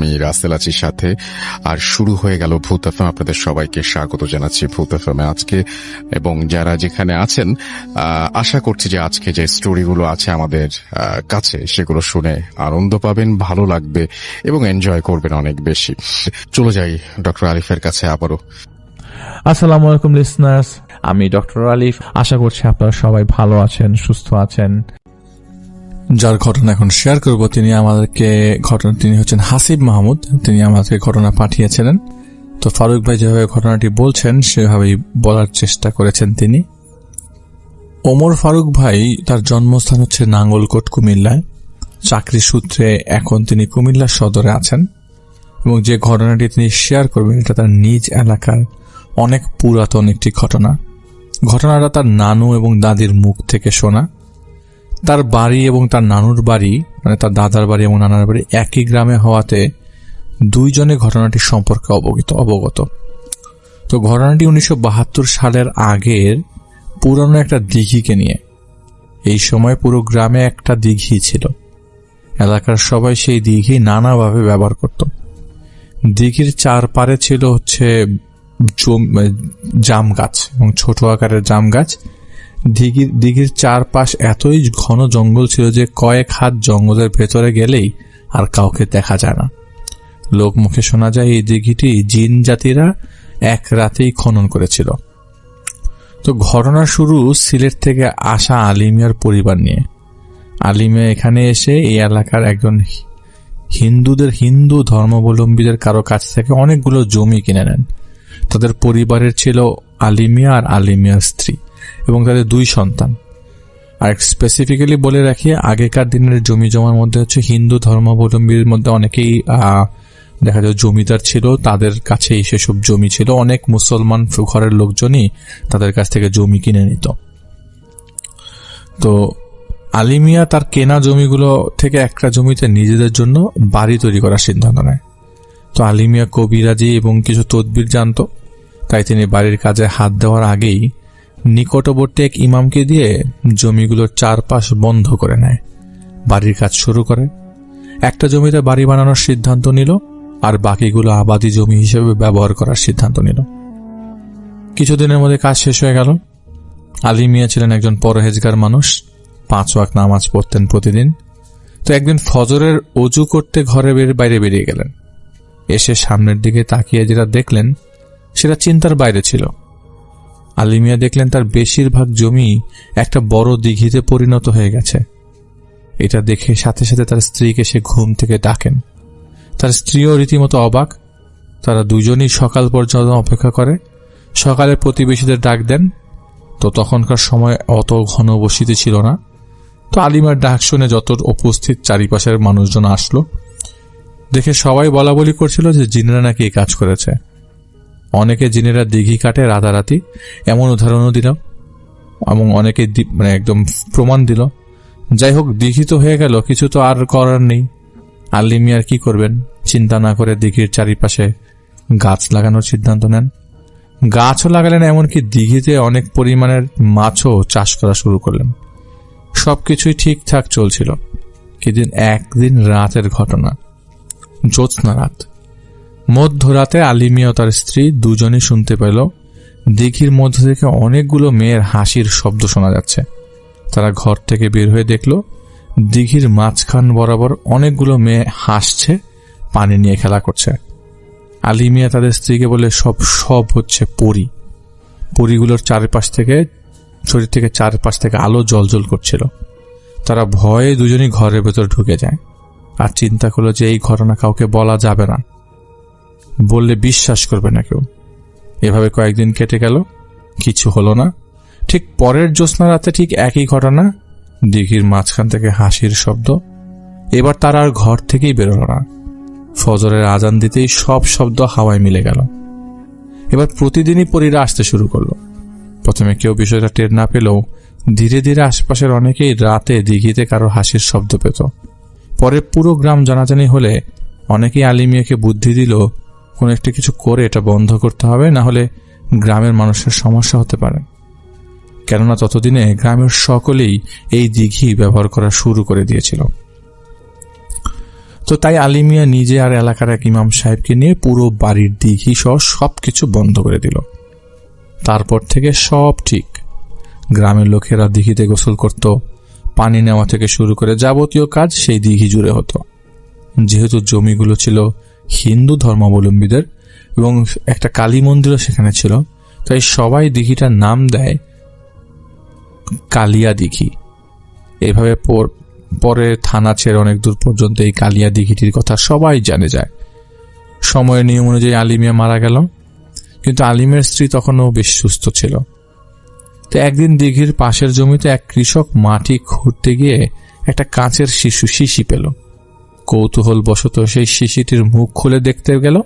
আমি রাসেল আছি সাথে। আর শুরু হয়ে গেল ভূত এফএম। আপনাদের সবাইকে স্বাগত জানাচ্ছি ভূত এফএম আজকে, এবং যারা যেখানে আছেন আশা করছি যে আজকে যে স্টোরিগুলো আছে আমাদের কাছে সেগুলো শুনে আনন্দ পাবেন, ভালো লাগবে এবং এনজয় করবেন অনেক বেশি। চলে যাই ডক্টর আলিফের কাছে আবারও। আসসালামু আলাইকুম লিসনার্স, আমি ডক্টর আলিফ। আশা করছি আপনারা সবাই ভালো আছেন, সুস্থ আছেন। যার ঘটনা এখন শেয়ার করব তিনি হচ্ছেন হাসিব মাহমুদ। তিনি আমাদেরকে ঘটনা পাঠিয়েছিলেন। তো ফারুক ভাই যেভাবে ঘটনাটি বলছেন সেভাবেই বলার চেষ্টা করেছেন তিনি। ওমর ফারুক ভাই, তার জন্মস্থান হচ্ছে নাঙ্গলকোট, কুমিল্লায়। চাকরি সূত্রে এখন তিনি কুমিল্লা সদরে আছেন, এবং যে ঘটনাটি তিনি শেয়ার করবেন এটা তার নিজ এলাকার অনেক পুরাতন একটি ঘটনাটা তার নানু এবং দাদির মুখ থেকে শোনা। তার বাড়ি এবং তার নানুর বাড়ি, মানে তার দাদার বাড়ি এবং নানার বাড়ি একই গ্রামে হওয়াতে দুইজনে ঘটনাটি সম্পর্কে অবগত। তো ঘটনাটি 1972 সালের আগের পুরনো একটা দিঘিকে নিয়ে। এই সময় পুরো গ্রামে একটা দিঘি ছিল। এলাকার সবাই সেই দিঘি নানাভাবে ব্যবহার করত। দিঘির চারপারে ছিল হচ্ছে জাম গাছ এবং ছোট আকারের জাম গাছ। দিঘির চারপাশ এতই ঘন জঙ্গল ছিল যে কয়েক হাত জঙ্গলের ভেতরে গেলেই আর কাউকে দেখা যায় না। লোক মুখে শোনা যায় এই দিঘিটি জিন জাতিরা এক রাতেই খনন করেছিল। তো ঘটনা শুরু সিলেট থেকে আসা আলিমিয়ার পরিবার নিয়ে। আলিমিয়া এখানে এসে এই এলাকার একজন হিন্দু ধর্মাবলম্বীদের কারো কাছ থেকে অনেকগুলো জমি কিনে নেন। তাদের পরিবারের ছিল আলিমিয়া আর আলিমিয়ার স্ত্রী এবং তাদের 2 সন্তান। আর স্পেসিফিক্যালি বলে রাখি, আগেকার দিনের জমি জমার মধ্যে হচ্ছে হিন্দু ধর্মাবলম্বীর মধ্যে অনেকেই দেখা যায় জমিদার ছিল, তাদের কাছেই সেসব জমি ছিল। অনেক মুসলমান ঘরের লোকজনই তাদের কাছ থেকে জমি কিনে নিত। তো আলিমিয়া তার কেনা জমিগুলো থেকে একটা জমিতে নিজেদের জন্য বাড়ি তৈরি করার সিদ্ধান্ত নেয়। তো আলিমিয়া কবিরাজি এবং কিছু তদবির জানত, তাই তিনি বাড়ির কাজে হাত দেওয়ার আগেই নিকটবর্তী এক ইমামকে দিয়ে জমিগুলোর চারপাশ বন্ধ করে নেয়, বাড়ির কাজ শুরু করে। একটা জমিতে বাড়ি বানানোর সিদ্ধান্ত নিল, আর বাকিগুলো আবাদি জমি হিসেবে ব্যবহার করার সিদ্ধান্ত নিল। কিছুদিনের মধ্যে কাজ শেষ হয়ে গেল। আলিমিয়া ছিলেন একজন পরহেজগার মানুষ, 5 ওয়াক্ত নামাজ পড়তেন প্রতিদিন। তো একদিন ফজরের অজু করতে ঘরের বাইরে বেরিয়ে গেলেন। এসে সামনের দিকে তাকিয়ে যেটা দেখলেন সেটা চিন্তার বাইরে ছিল। আলিমিয়া দেখলেন তার বেশিরভাগ জমি একটা বড় দিঘিতে পরিণত হয়ে গেছে। এটা দেখে সাথে সাথে তার স্ত্রীকে সে ঘুম থেকে ডাকেন। তার স্ত্রীও রীতিমতো অবাক। তারা দুজনই সকাল পর্যন্ত অপেক্ষা করে। সকালে প্রতিবেশীদের ডাক দেন। তো তখনকার সময় অত ঘনবসতি ছিল না। তো আলিমার ডাক শুনে যত উপস্থিত চারিপাশের মানুষজন আসলো, দেখে সবাই বলা বলি করছিল যে জিনেরা নাকি এই কাজ করেছে। অনেকে জিনেরা দিঘি কাটে রাতারাতি, এমন উদাহরণও দিল, এবং অনেকে একদম প্রমাণ দিল। যাই হোক, দিঘি তো হয়ে গেল, কিছু তো আর করার নেই। আলিমিয়ার কি করবেন চিন্তা না করে দিঘির চারিপাশে গাছ লাগানোর সিদ্ধান্ত নেন। গাছও লাগালেন, এমনকি দিঘিতে অনেক পরিমাণের মাছও চাষ করা শুরু করলেন। সবকিছুই ঠিকঠাক চলছিল। কিন্তু একদিন রাতের ঘটনা, জ্যোৎস্না রাত। মধ্যরাতে আলিমিয়া ও তার স্ত্রী দুজনই শুনতে পেল দিঘির মধ্য থেকে অনেকগুলো মেয়ের হাসির শব্দ শোনা যাচ্ছে। তারা ঘর থেকে বের হয়ে দেখল দিঘির মাঝখান বরাবর অনেকগুলো মেয়ে হাসছে, পানি নিয়ে খেলা করছে। আলিমিয়া তাদের স্ত্রীকে বলে সব হচ্ছে পরীগুলোর শরীর থেকে চারপাশ থেকে আলো জ্বলজ্বল করছিল। তারা ভয়ে দুজনই ঘরের ভেতর ঢুকে যায় আর চিন্তা করলো যে এই ঘটনা কাউকে বলা যাবে না, বললে বিশ্বাস করবে না কেউ। এভাবে কয়েকদিন কেটে গেল, কিছু হলো না। ঠিক পরের জ্যোৎস্না রাতে ঠিক একই ঘটনা, দিঘির মাঝখান থেকে হাসির শব্দ। এবার তারা আর ঘর থেকেই বেরোল না। ফজরের আজান দিতেই সব শব্দ হাওয়ায় মিলে গেল। এবার প্রতিদিনই পরীরা আসতে শুরু করলো। প্রথমে কেউ বিষয়টা টের না পেলেও ধীরে ধীরে আশপাশের অনেকেই রাতে দিঘিতে কারো হাসির শব্দ পেত। পরে পুরো গ্রাম জানাজানি হলে অনেকেই আলিমিয়াকে বুদ্ধি দিল কোনো একটা কিছু করে এটা বন্ধ করতে হবে, না হলে গ্রামের মানুষের সমস্যা হতে পারে। কেননা ততদিনে গ্রামের সকলেই এই দিঘি ব্যবহার করা শুরু করে দিয়েছিল। তো তাই আলী মিয়া নিজে আর এলাকার এক ইমাম সাহেবকে নিয়ে পুরো বাড়ির দিঘি সহ সবকিছু বন্ধ করে দিল। তারপর থেকে সব ঠিক। গ্রামের লোকেরা দিঘিতে গোসল করত, পানি নেওয়া থেকে শুরু করে যাবতীয় কাজ সেই দিঘি জুড়ে হতো। যেহেতু জমিগুলো ছিল হিন্দু ধর্মাবলম্বীদের এবং একটা কালী মন্দিরও সেখানে ছিল, তাই সবাই দিঘিটার নাম দেয় কালিয়া দিঘি। এভাবে পরে থানা ছেড়ে অনেক দূর পর্যন্ত এই কালিয়া দিঘিটির কথা সবাই জানে যায়। সময়ের নিয়ম অনুযায়ী আলী মিয়া মারা গেল, কিন্তু আলিমের স্ত্রী তখনও বেশ সুস্থ ছিল। তো একদিন দিঘির পাশের জমিতে এক কৃষক মাটি খুঁড়তে গিয়ে একটা কাঁচের শিশি পেল। কৌতূহল বশত সেই শিশিটির মুখ খুলে দেখতে গেল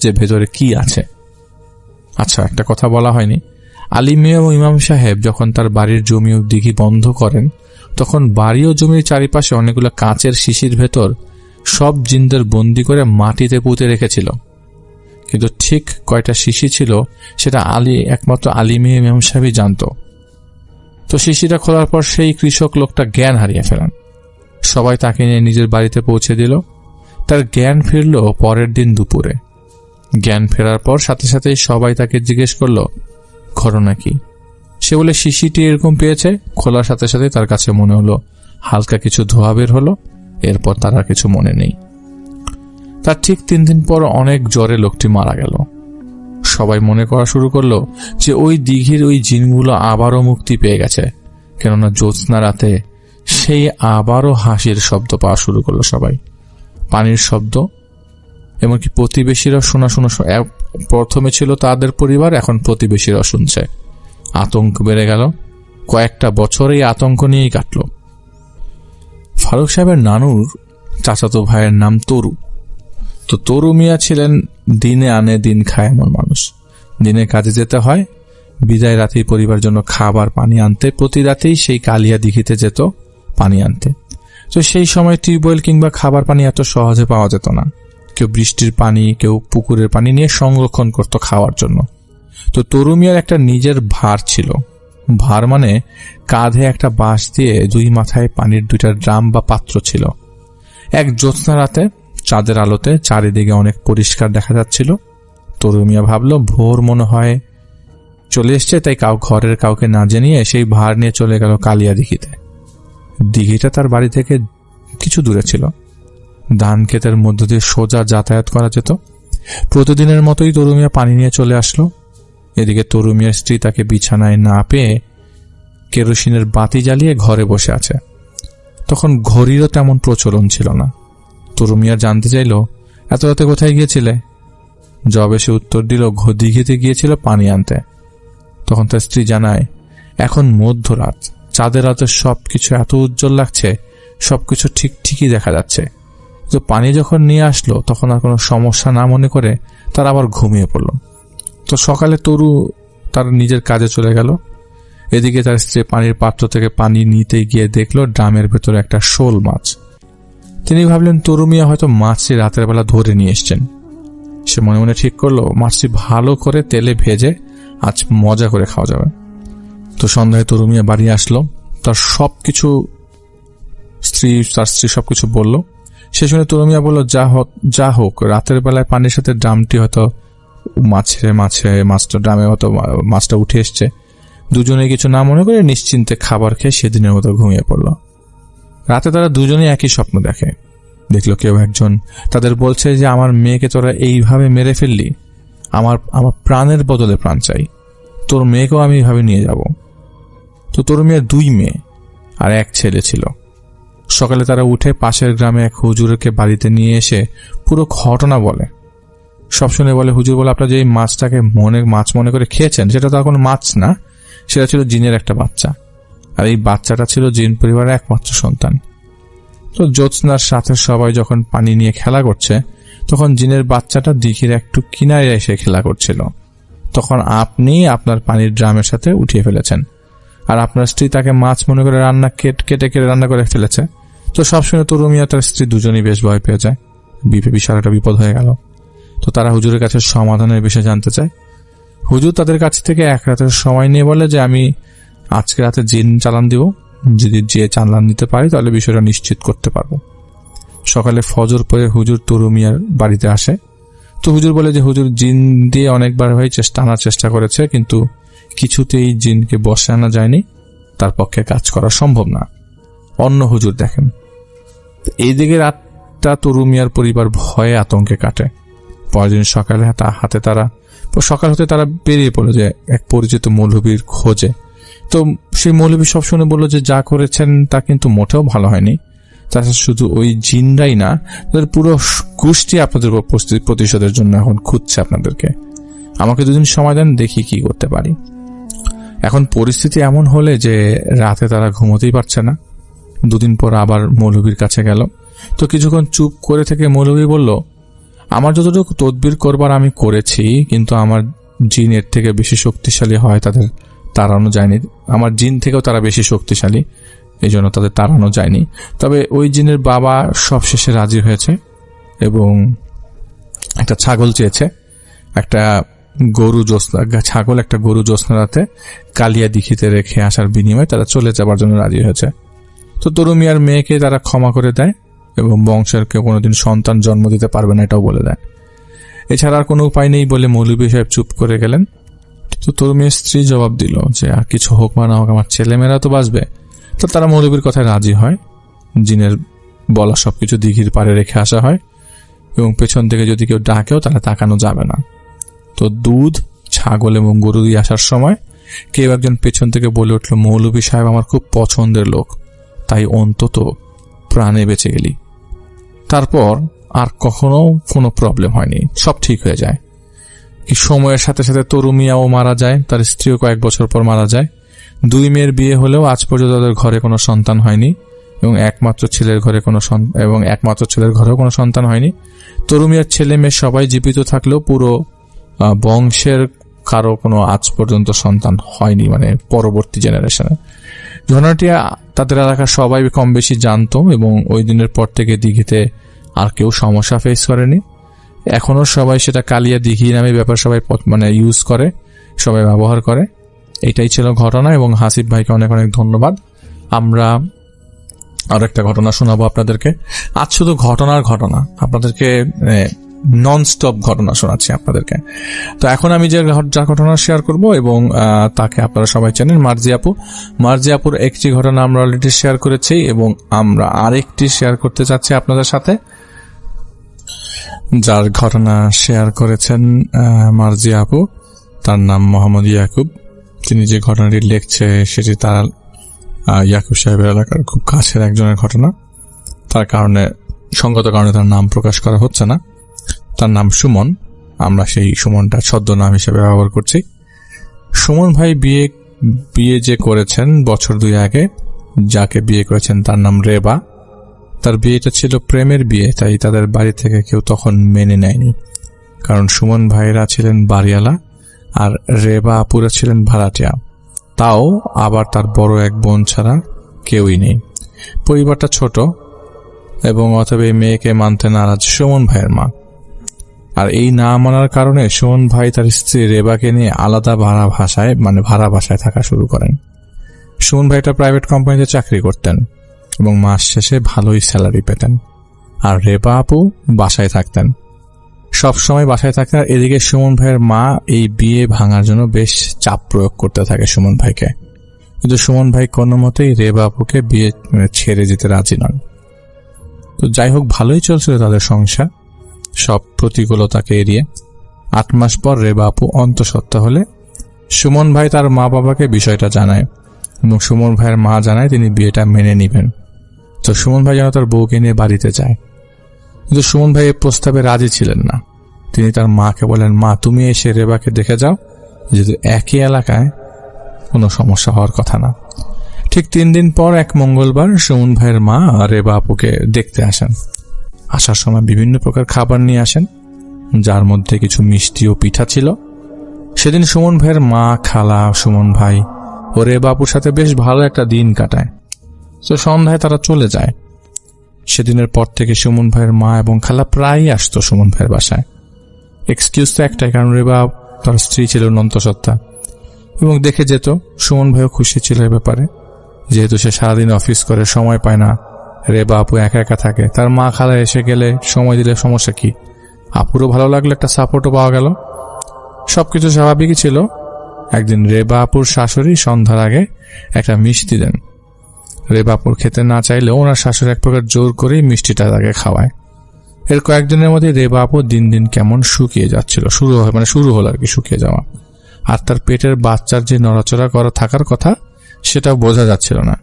যে ভেতরে কি আছে। আচ্ছা, একটা কথা বলা হয়নি, আলী মিয়া ও ইমাম সাহেব যখন তার বাড়ির জমি ও দিঘি বন্ধ করেন, তখন বাড়ি ও জমির চারিপাশে অনেকগুলো কাঁচের শিশির ভেতর সব জিনদের বন্দি করে মাটিতে পুঁতে রেখেছিল। কিন্তু ঠিক কয়টা শিশি ছিল সেটা একমাত্র আলী মিয়া ইমাম সাহেবই জানত। তো শিশিটা খোলার পর সেই কৃষক লোকটা জ্ঞান হারিয়ে ফেলেন। সবাই তাকে নিয়ে নিজের বাড়িতে পৌঁছে দিল। তার জ্ঞান ফিরল পরের দিন দুপুরে। জ্ঞান ফেরার পর সাথে সাথেই সবাই তাকে জিজ্ঞেস করলো ঘটনা কি। সে বলে শিশিটি এরকম পেয়েছে। খোলার সাথে সাথে তার কাছে মনে হলো হালকা কিছু ধোঁয়া বের হলো। এরপর তার আর কিছু মনে নেই। তার ঠিক 3 দিন পর অনেক জ্বরে লোকটি মারা গেল। সবাই মনে করা শুরু করলো যে ওই দিঘির ওই জিনগুলো আবারও মুক্তি পেয়ে গেছে, কেননা জ্যোৎস্না রাতে সেই আবারও হাসির শব্দ পাওয়া শুরু করলো সবাই, পানির শব্দ। এমনকি প্রতিবেশীরা শোনা প্রথমে ছিল তাদের পরিবার, এখন প্রতিবেশীরা শুনছে। আতঙ্ক বেড়ে গেল। কয়েকটা বছর এই আতঙ্ক নিয়েই কাটল। ফারুক সাহেবের নানুর চাচাতো ভাইয়ের নাম তরু। তো তরু মিয়া ছিলেন দিনে আনে দিন খায় এমন মানুষ। দিনে কাজে যেতে হয়, বিদায় রাতেই পরিবার জন্য খাবার পানি আনতে প্রতি রাতেই সেই কালিয়া দিঘিতে যেত পানি আনতে। তো সেই সময় টিউবওয়েল কিংবা খাবার পানি এত সহজে পাওয়া যেত না। কেউ বৃষ্টির পানি, কেউ পুকুরের পানি নিয়ে সংরক্ষণ করত খাওয়ার জন্য। তো তরু মিয়ার একটা নিজের ভার ছিল। ভার মানে কাঁধে একটা বাঁশ দিয়ে 2 মাথায় পানির 2টা ড্রাম বা পাত্র ছিল। এক জ্যোৎস্না রাতে চাঁদের আলোতে চারিদিকে অনেক পরিষ্কার দেখা যাচ্ছিল। তরু মিয়া ভাবল ভোর মনে হয় চলে এসছে, তাই ঘরের কাউকে না জানিয়ে সেই ভার নিয়ে চলে গেল কালিয়া দিঘিতে। দিঘিটা তার বাড়ি থেকে কিছু দূরে ছিল। ধান ক্ষেতের মধ্য দিয়ে সোজা যাতায়াত করা যেত। প্রতিদিনের মতোই তরু মিয়া পানি নিয়ে চলে আসলো। এদিকে তরু মিয়ার স্ত্রী তাকে বিছানায় না পেয়ে কেরোসিনের বাতি জ্বালিয়ে ঘরে বসে আছে। তখন ঘড়িরও তেমন প্রচলন ছিল না। তরু মিয়া জানতে চাইল এত রাতে কোথায় গিয়েছিলে? জবে সে উত্তর দিল দিঘিতে গিয়েছিল পানি আনতে। তখন তার স্ত্রী জানায় এখন মধ্যরাত, চাঁদের রাতে সবকিছু এত উজ্জ্বল লাগছে, সবকিছু ঠিকই দেখা যাচ্ছে। তো পানি যখন নিয়ে আসলো তখন আর কোনো সমস্যা না মনে করে তার আবার ঘুমিয়ে পড়ল। তো সকালে তরু তার নিজের কাজে চলে গেল। এদিকে তার স্ত্রী পানির পাত্র থেকে পানি নিতে গিয়ে দেখলো ড্রামের ভেতরে একটা শোল মাছ। তিনি ভাবলেন তরু মিয়া হয়তো মাছটি রাতের বেলা ধরে নিয়ে এসছেন। সে মনে মনে ঠিক করলো মাছটি ভালো করে তেলে ভেজে আজ মজা করে খাওয়া যাবে। তো সন্ধ্যায় তরু মিয়া বাড়ি আসলো। তার স্ত্রী সবকিছু বলল। সে শুনে তরু মিয়া বলল যা হোক রাতের বেলায় পানির সাথে ড্রামটি হয়তো মাছটা ড্রামে হয়তো মাছটা উঠে এসছে। দুজনে কিছু না মনে করে নিশ্চিন্তে খাবার খেয়ে সেদিনের মতো ঘুমিয়ে পড়ল। রাতে তারা দুজনেই একই স্বপ্ন দেখে। দেখলো কেউ একজন তাদের বলছে যে আমার মেয়েকে তোরা এইভাবে মেরে ফেললি, আমার প্রাণের বদলে প্রাণ চাই, তোর মেয়েকেও আমি এইভাবে নিয়ে যাব। তো তরু মিয়ার 2 মেয়ে আর 1 ছেলে ছিল। সকালে তারা উঠে পাশের গ্রামে এক হুজুরকে বাড়িতে নিয়ে এসে পুরো ঘটনা বলে। সব শুনে বলে হুজুর বলে আপনারা যে এই মাছটাকে মাছ মনে করে খেয়েছেন সেটা তো এখন মাছ না, সেটা ছিল জিনের একটা বাচ্চা। আর এই বাচ্চাটা ছিল জিন পরিবারের একমাত্র সন্তান। তো জ্যোৎস্নার সাথে সবাই যখন পানি নিয়ে খেলা করছে তখন জিনের বাচ্চাটা দিঘির একটু কিনারে এসে খেলা করছিল। তখন আপনি আপনার পানির ড্রামের সাথে উঠিয়ে ফেলেছেন, আর আপনার স্ত্রী তাকে মাছ মনে করে কেটে রান্না করে ফেলেছে। তো সব শুনে তরু মিয়া তার স্ত্রী দুজনেই বেশ ভয় পেয়ে যায়। বিশাল একটা বিপদ হয়ে গেল। তো তারা হুজুরের কাছে সমাধানের বিষয় জানতে চায়। হুজুর তাদের কাছ থেকে 1 রাতের সময় নিয়ে বলে যে আমি আজকে রাতে জিন চালান দিব, যদি যে চালান দিতে পারি তাহলে বিষয়টা নিশ্চিত করতে পারবো। সকালে ফজর পরে হুজুর তরু মিয়ার বাড়িতে আসে। তো হুজুর বলে যে হুজুর জিন দিয়ে অনেকবার ভাই আনার চেষ্টা করেছে, কিন্তু কিছুতেই জিনকে বসে আনা যায়নি, তার পক্ষে কাজ করা সম্ভব না। অন্য হুজুর দেখেন। এইদিকে রাতটা তরু মিয়ার পরিবার ভয়ে আতঙ্কে কাটে। পরের দিন সকাল হতে তারা বেরিয়ে পড়ে যে এক পরিচিত মৌলবীর খোঁজে। তো সেই মৌলবী সব শুনে বলল যে যা করেছেন তা কিন্তু মোটেও ভালো হয়নি। তাছাড়া শুধু ওই জিনরাই না, তাদের পুরো গোষ্ঠী আপনাদের উপর প্রতিশোধের জন্য এখন খুঁজছে আপনাদেরকে। আমাকে 2 দিন সময় দেন, দেখি কি করতে পারি। এখন পরিস্থিতি এমন হলে যে রাতে তারা ঘুমোতেই পারছে না। 2 দিন পর আবার মৌলবীর কাছে গেল। তো কিছুক্ষণ চুপ করে থেকে মৌলবী বলল, আমার যতটুকু তদবির করবার আমি করেছি, কিন্তু আমার জিন এর থেকে বেশি শক্তিশালী হয়, তাদের তাড়ানো যায়নি। আমার জিন থেকেও তারা বেশি শক্তিশালী, এই জন্য তাদের তাড়ানো যায়নি। তবে ওই জিনের বাবা সব শেষে রাজি হয়েছে এবং একটা ছাগল চেয়েছে। একটা গরু জ্যোৎস্না রাতে কালিয়া দিঘিতে রেখে আসার বিনিময়ে তারা চলে যাবার জন্য রাজি হয়েছে। তো তরু মিয়ার মেয়েকে তারা ক্ষমা করে দেয় এবং বংশের কেউ কোনোদিন সন্তান জন্ম দিতে পারবে না এটাও বলে দেয়। এছাড়া আর কোনো উপায় নেই বলে মৌলভী সাহেব চুপ করে গেলেন। তো তরু মিয়ার স্ত্রী জবাব দিল যে আর কিছু হোক বা না হোক আমার ছেলেমেয়েরা তো বাঁচবে। তো তারা মৌলভীর কথায় রাজি হয়। জিনের বলা সবকিছু দিঘির পাড়ে রেখে আসা হয় এবং পেছন থেকে যদি কেউ ডাকেও তাহলে তাকানো যাবে না। তো দুধ, ছাগল এবং গরু দিয়ে আসার সময় কেউ একজন পেছন থেকে বলে উঠল, মৌলভী সাহেব আমার খুব পছন্দের লোক, তাই অন্তত প্রাণে বেঁচে গেলি। তারপর আর কখনো কোনো প্রবলেম হয়নি, সব ঠিক হয়ে যায়। কি সময়ের সাথে সাথে তরু মিয়াও মারা যায়, তার স্ত্রীও কয়েক বছর পর মারা যায়। 2 মেয়ের বিয়ে হলেও আজ পর্যন্ত তাদের ঘরে কোনো সন্তান হয়নি এবং একমাত্র ছেলের ঘরেও কোনো সন্তান হয়নি। তরু মিয়ার ছেলে মেয়ে সবাই জীবিত থাকলেও পুরো বংশের কারো কোনো আজ পর্যন্ত সন্তান হয়নি, মানে পরবর্তী জেনারেশনে। ঘটনাটি তাদের এলাকার সবাই কম বেশি জানতো এবং ওই দিনের পর থেকে দিঘিতে আর কেউ সমস্যা ফেস করেনি। এখনো সবাই সেটা কালিয়া দিঘি নামে ব্যাপার সবাই ইউজ করে, সবাই ব্যবহার করে। এটাই ছিল ঘটনা এবং হাসিব ভাইকে অনেক অনেক ধন্যবাদ। আমরা আর একটা ঘটনা শোনাবো আপনাদেরকে। আজ শুধু ঘটনার ঘটনা, আপনাদেরকে নন স্টপ ঘটনা শোনাচ্ছি আপনাদেরকে। তো এখন আমি যা ঘটনা শেয়ার করব এবং তাকে আপনারা সবাই চেনেন, মার্জি আপুর একটি ঘটনা আমরা অলরেডি শেয়ার করেছি এবং আমরা আরেকটি শেয়ার করতে চাচ্ছি আপনাদের সাথে। যার ঘটনা শেয়ার করেছেন মার্জি আপু, তার নাম মোহাম্মদ ইয়াকুব। তিনি যে ঘটনাটি লিখছে সেটি তার ইয়াকুব সাহেবের এলাকার খুব কাছের একজনের ঘটনা। তার কারণে সঙ্গত কারণে তার নাম প্রকাশ করা হচ্ছে না। তার নাম সুমন, আমরা সেই সুমনটা ছদ্মনাম হিসেবে ব্যবহার করছি। সুমন ভাই বিয়ে যে করেছেন বছর 2 আগে, যাকে বিয়ে করেছেন তার নাম রেবা। তার বিয়েটা ছিল প্রেমের বিয়ে, তাই তাদের বাড়ি থেকে কেউ তখন মেনে নেয়নি, কারণ সুমন ভাইরা ছিলেন বাড়িওয়ালা আর রেবা আপুরা ছিলেন ভাড়াটিয়া। তাও আবার তার বড় এক বোন ছাড়া কেউই নেই। পরিবারটা ছোট এবং অতএব এই মেয়েকে মানতে নারাজ সুমন ভাইয়ের মা। আর এই না মানার কারণে সুমন ভাই তার স্ত্রী রেবাকে নিয়ে আলাদা ভাড়া বাসায় থাকা শুরু করেন। সুমন ভাই একটা প্রাইভেট কোম্পানিতে চাকরি করতেন এবং মাস শেষে ভালোই স্যালারি পেতেন। আর রেবা আপু বাসায় থাকতেন, সবসময় বাসায় থাকতেন। আর এদিকে সুমন ভাইয়ের মা এই বিয়ে ভাঙার জন্য বেশ চাপ প্রয়োগ করতে থাকে সুমন ভাইকে, কিন্তু সুমন ভাই কোনো মতেই রেবা আপুকে বিয়ে ছেড়ে যেতে রাজি নন। তো যাই হোক, ভালোই চলছিল তাদের সংসার, সব প্রতিকূলতাকে এড়িয়ে। 8 মাস পর রেবা আপু অন্তঃসত্ত্বা হলে সুমন ভাই তার মা বাবাকে বিষয়টা জানায় এবং সুমন ভাইয়ের মা জানায় তিনি বিয়েটা মেনে নেবেন। তো সুমন ভাই যেন তার বউকে নিয়ে বাড়িতে যায়, কিন্তু সুমন ভাই এই প্রস্তাবে রাজি ছিলেন না। তিনি তার মাকে বলেন, মা তুমি এসে রেবাকে দেখে যাও, যেহেতু একই এলাকায় কোনো সমস্যা হওয়ার কথা না। ঠিক 3 দিন পর এক মঙ্গলবার সুমন ভাইয়ের মা রেবা আপুকে দেখতে আসেন। আসার সময় বিভিন্ন প্রকার খাবার নিয়ে আসেন, যার মধ্যে কিছু মিষ্টি ও পিঠা ছিল। সেদিন সুমন ভাইয়ের মা, খালা, সুমন ভাই ও রেবা আপুর সাথে বেশ ভালো একটা দিন কাটায়। তো সন্ধ্যায় তারা চলে যায়। সেদিনের পর থেকে সুমন ভাইয়ের মা এবং খালা প্রায়ই আসতো সুমন ভাইয়ের বাসায়। এক্সকিউজ তো একটাই, কারণ রেবা তার স্ত্রী ছিল অন্তঃসত্ত্বা এবং দেখে যেত। সুমন ভাইও খুশি ছিল এ ব্যাপারে, যেহেতু সে সারাদিন অফিস করে সময় পায় না, রেবা আপু একা একা থাকে। তার মা খালা এসে গেলে সময় দিলে সমস্যা কি, আপুরও ভালো লাগলো, একটা সাপোর্টও পাওয়া গেল, সবকিছু স্বাভাবিকই ছিল। একদিন রেবা আপুর শাশুড়ি সন্ধ্যার আগে একটা মিষ্টি দেন। রেবা আপুর খেতে না চাইলেও ওনার শাশুড়ি এক প্রকার জোর করেই মিষ্টিটা তাকে খাওয়ায়। এর কয়েকদিনের মধ্যে রেবা আপু দিন দিন কেমন শুকিয়ে যাচ্ছিল, শুরু হলো আর কি শুকিয়ে যাওয়া। আর তার পেটের বাচ্চার যে নড়াচড়া করা থাকার কথা সেটাও বোঝা যাচ্ছিল না,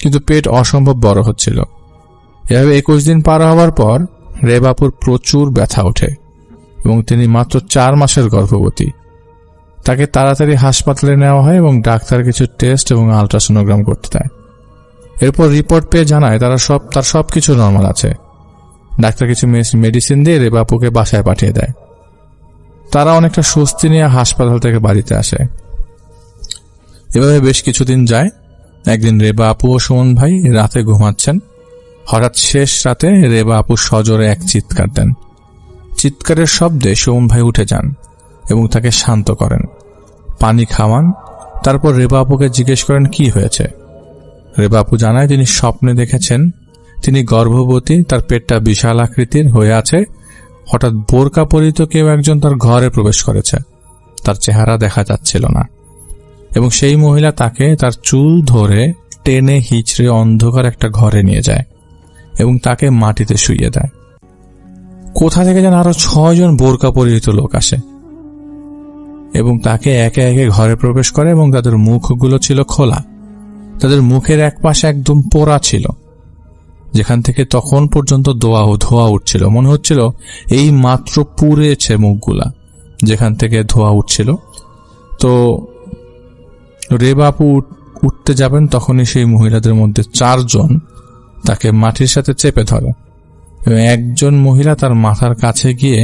কিন্তু পেট অসম্ভব বড় হচ্ছিল। এভাবে 21 দিন পার হওয়ার পর রেবা আপুর প্রচুর ব্যথা ওঠে এবং তিনি মাত্র 4 মাসের গর্ভবতী। তাকে তাড়াতাড়ি হাসপাতালে নেওয়া হয় এবং ডাক্তার কিছু টেস্ট এবং আলট্রাসোনোগ্রাম করতে দেয়। এরপর রিপোর্ট পেয়ে জানায় তার সবকিছু নর্মাল আছে। ডাক্তার কিছু মেডিসিন দিয়ে রেবা আপুকে বাসায় পাঠিয়ে দেয়। তারা অনেকটা স্বস্তি নিয়ে হাসপাতাল থেকে বাড়িতে আসে। এভাবে বেশ কিছুদিন যায়। একদিন রেবা আপু ও সুমন ভাই রাতে ঘুমাচ্ছেন। হঠাৎ শেষ রাতে রেবা আপু সজোরে এক চিৎকার দেন। চিৎকারের শব্দে সুমন ভাই উঠে যান এবং তাকে শান্ত করেন, পানি খাওয়ান। তারপর রেবা আপুকে জিজ্ঞেস করেন কি হয়েছে। রেবা আপু জানায় তিনি স্বপ্নে দেখেছেন তিনি গর্ভবতী, তার পেটটা বিশাল আকৃতির হয়ে আছে। হঠাৎ বোরকা পরিহিত কেউ একজন তার ঘরে প্রবেশ করেছে। তার চেহারা দেখা যাচ্ছিল না এবং সেই মহিলা তাকে তার চুল ধরে টেনে হিচড়ে অন্ধকার একটা ঘরে নিয়ে যায় এবং তাকে মাটিতে শুইয়ে দেয়। কোথা থেকে যেন আরো 6 জন বোরকা পরিহিত লোক আসে এবং তাকে একে একে ঘরে প্রবেশ করে এবং তাদের মুখগুলো ছিল খোলা। তাদের মুখের এক পাশে একদম পোড়া ছিল, যেখান থেকে তখন পর্যন্ত ধোঁয়া উঠছিল। মনে হচ্ছিল এই মাত্র পুড়েছে মুখগুলা, যেখান থেকে ধোঁয়া উঠছিল। তো রেবা আপু উঠতে যাবেন, তখনই সেই মহিলাদের মধ্যে 4 জন তাকে মাটির সাথে চেপে ধরে এবং একজন মহিলা তার মাথার কাছে গিয়ে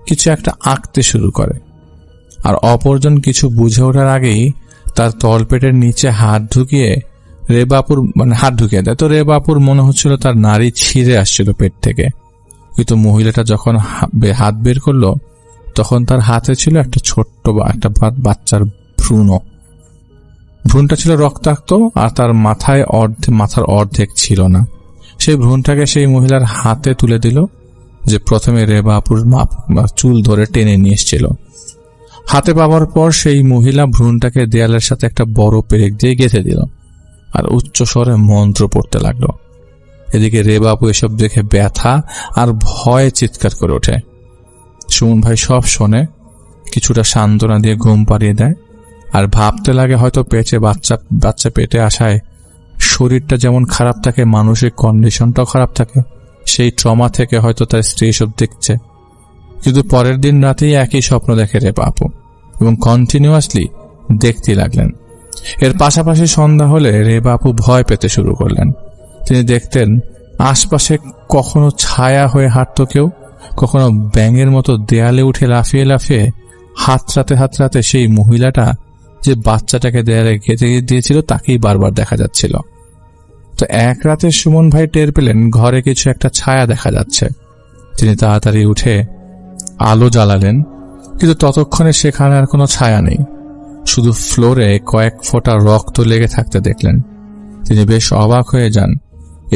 কিছু একটা আঁকতে শুরু করে। আর অপরজন কিছু বুঝে ওঠার আগেই তার তলপেটের নিচে হাত ঢুকিয়ে হাত ঢুকিয়ে দেয়। তো রেবা আপুর মনে হচ্ছিল তার নাড়ি ছিঁড়ে আসছিল পেট থেকে। কিন্তু মহিলাটা যখন হাত বের করলো, তখন তার হাতে ছিল একটা ছোট্ট একটা বাচ্চার ভ্রূণটা ছিল রক্তাক্ত আর তার মাথার অর্ধেক ছিল না। সেই ভ্রূণটাকে সেই মহিলার হাতে তুলে দিল, যে প্রথমে রেবা আপুর চুল ধরে টেনে নিয়ে এসেছিল। হাতে পাওয়ার পর সেই মহিলা ভ্রূণটাকে দেয়ালের সাথে একটা বড় পেরেক দিয়ে গেঁথে দিল আর উচ্চ স্বরে মন্ত্র পড়তে লাগলো। এদিকে রেবা আপু এসব দেখে ব্যথা আর ভয়ে চিৎকার করে ওঠে। সুমন ভাই সব শোনে, কিছুটা সান্ত্বনা দিয়ে ঘুম পাড়িয়ে দেয় আর ভাবতে লাগে হয়তো বাচ্চা পেটে আসায় শরীরটা যেমন খারাপ থাকে, মানসিক কন্ডিশনটাও খারাপ থাকে। সেই ট্রমা থেকে হয়তো তার স্ত্রী সব দেখছে। কিন্তু পরের দিন রাতেই একই স্বপ্ন দেখে রেবা আপু এবং কন্টিনিউয়াসলি দেখতে লাগলেন। এর পাশাপাশি সন্ধ্যা হলে রেবা আপু ভয় পেতে শুরু করলেন। তিনি দেখতেন আশপাশে কখনো ছায়া হয়ে হাঁটত কেউ, কখনো ব্যাঙের মতো দেয়ালে উঠে লাফিয়ে লাফিয়ে হাতড়াতে সেই মহিলাটা যে বাচ্চাটাকে দেয়ালে গেঁথে দিয়েছিল তাকেই বারবার দেখা যাচ্ছিল। তো এক রাতে সুমন ভাই টের পেলেন ঘরে কিছু একটা ছায়া দেখা যাচ্ছে। তিনি তাড়াতাড়ি উঠে আলো জ্বালালেন, কিন্তু ততক্ষণে সেখানে আর কোনো ছায়া নেই, শুধু ফ্লোরে কয়েক ফোঁটা রক্ত লেগে থাকতে দেখলেন। তিনি বেশ অবাক হয়ে যান,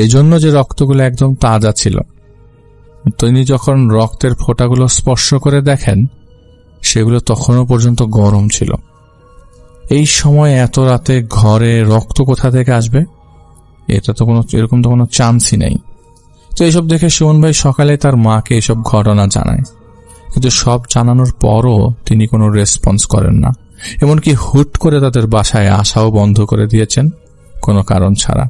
এই জন্য যে রক্তগুলো একদম তাজা ছিল। তিনি যখন রক্তের ফোঁটাগুলো স্পর্শ করে দেখেন, সেগুলো তখনও পর্যন্ত গরম ছিল। এই সময় এত রাতে ঘরে রক্ত কোথা থেকে আসবে? এরকম তো কোনো চান্সই নেই। তো এইসব দেখে সুমন ভাই সকালে তার মাকে এসব ঘটনা জানায়, কিন্তু সব জানানোর পরও তিনি কোনো রেসপন্স করেন না। এমনকি হুট করে তাদের বাসায় আসাও বন্ধ করে দিয়েছেন কোনো কারণ ছাড়া।